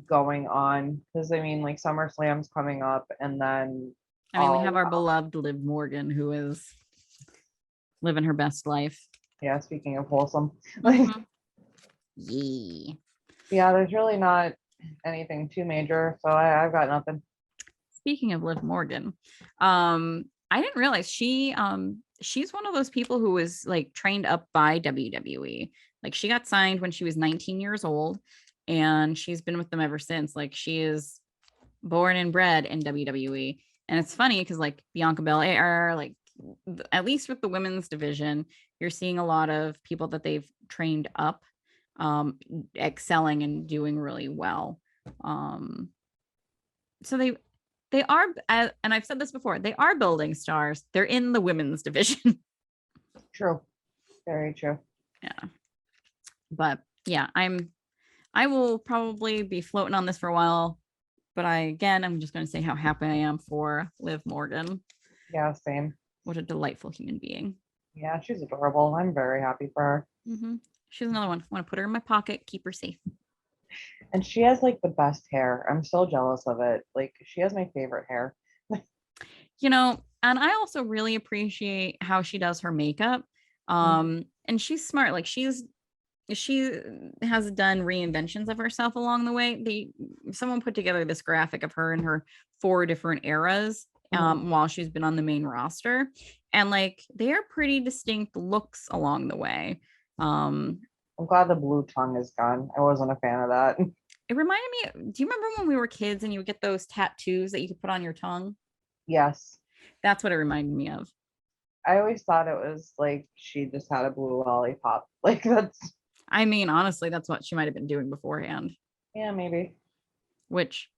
going on. Because I mean, like SummerSlam's coming up, and then I mean, we have our beloved Liv Morgan, who is living her best life. Yeah, speaking of wholesome. Yeah, there's really not anything too major, so I've got nothing. Speaking of Liv Morgan, I didn't realize she's one of those people who was like trained up by WWE. Like she got signed when she was 19 years old, and she's been with them ever since. Like she is born and bred in WWE. And it's funny because like Bianca Belair, like at least with the women's division, you're seeing a lot of people that they've trained up excelling and doing really well. So they are, and I've said this before, they are building stars. They're in the women's division. True. Very true. Yeah. But yeah, I will probably be floating on this for a while. But I'm just going to say how happy I am for Liv Morgan. Yeah, same. What a delightful human being. Yeah, she's adorable. I'm very happy for her. She's another one. Want to put her in my pocket, keep her safe. And she has like the best hair. I'm so jealous of it. Like she has my favorite hair. And I also really appreciate how she does her makeup. Mhm. And she's smart. Like she has done reinventions of herself along the way. Someone put together this graphic of her in her 4 different eras Mhm. while she's been on the main roster. And like they are pretty distinct looks along the way. Um, I'm glad the blue tongue is gone. I wasn't a fan of that. it reminded me, do you remember when we were kids and you would get those tattoos that you could put on your tongue? Yes. That's what it reminded me of. I always thought it was like she just had a blue lollipop. Like that's I mean, honestly, that's what she might have been doing beforehand, yeah, maybe. which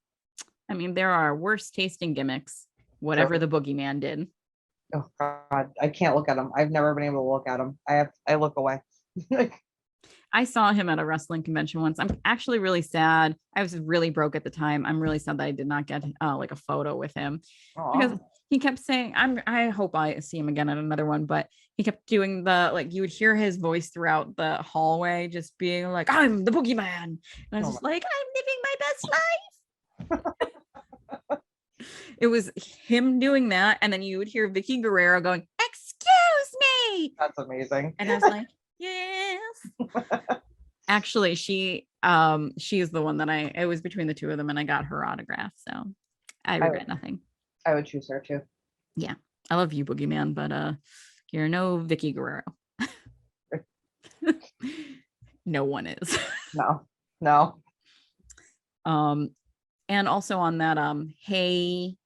I mean, there are worse tasting gimmicks, whatever True. the boogeyman did. Oh God, I can't look at him. I've never been able to look at him. I look away. I saw him at a wrestling convention once. I'm actually really sad. I was really broke at the time. I'm really sad that I did not get like a photo with him because Oh, he kept saying, I hope I see him again at another one, but he kept doing the like you would hear his voice throughout the hallway just being like, I'm the boogeyman. And I was oh just like, I'm living my best life. It was him doing that, and then you would hear Vicky Guerrero going, "Excuse me," that's amazing. and I was like, "Yes." Actually, she is the one that it was between the two of them, and I got her autograph, so I I regret nothing. I would choose her too. Yeah, I love you, Boogeyman, but you're no Vicky Guerrero. No one is. No, no. um, and also on that Hey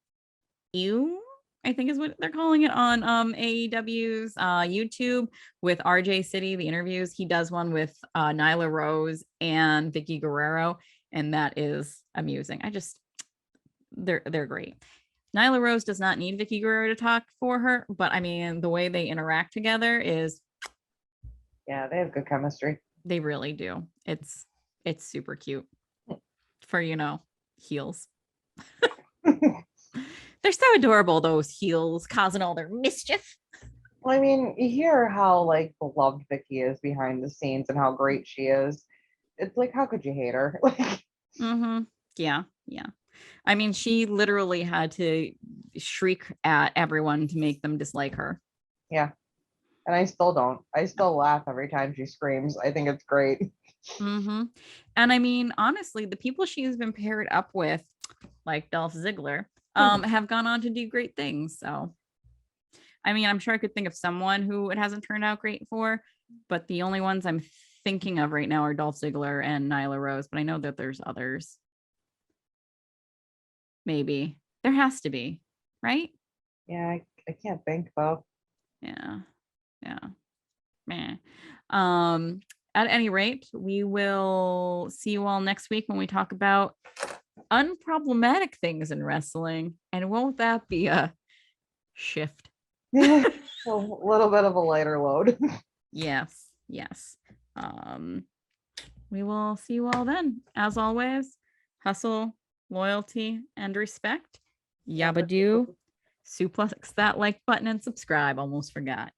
You, I think is what they're calling it on AEW's YouTube with RJ City, the interviews. He does one with Nyla Rose and Vicky Guerrero, and that is amusing. They're great. Nyla Rose does not need Vicky Guerrero to talk for her, but I mean the way they interact together is Yeah, they have good chemistry. they really do. It's super cute for heels. They're so adorable, those heels causing all their mischief. Well, I mean, you hear how like beloved Vicky is behind the scenes and how great she is. It's like, how could you hate her? Like, Mm-hmm. Yeah, yeah. I mean, she literally had to shriek at everyone to make them dislike her. yeah. And I still don't. I still laugh every time she screams. I think it's great. Mm-hmm. And I mean, honestly, the people she's been paired up with, like Dolph Ziggler, have gone on to do great things. So, I mean, I'm sure I could think of someone who it hasn't turned out great for, but the only ones I'm thinking of right now are Dolph Ziggler and Nyla Rose. But I know that there's others. Maybe there has to be, right? Yeah, I can't think though. Yeah, yeah. Meh. Um, at any rate, we will see you all next week when we talk about unproblematic things in wrestling. And won't that be a shift? A little bit of a lighter load. Yes, yes. Um, we will see you all then. As always, hustle, loyalty, and respect. Never Yabba do. Suplex that like button and subscribe. Almost forgot.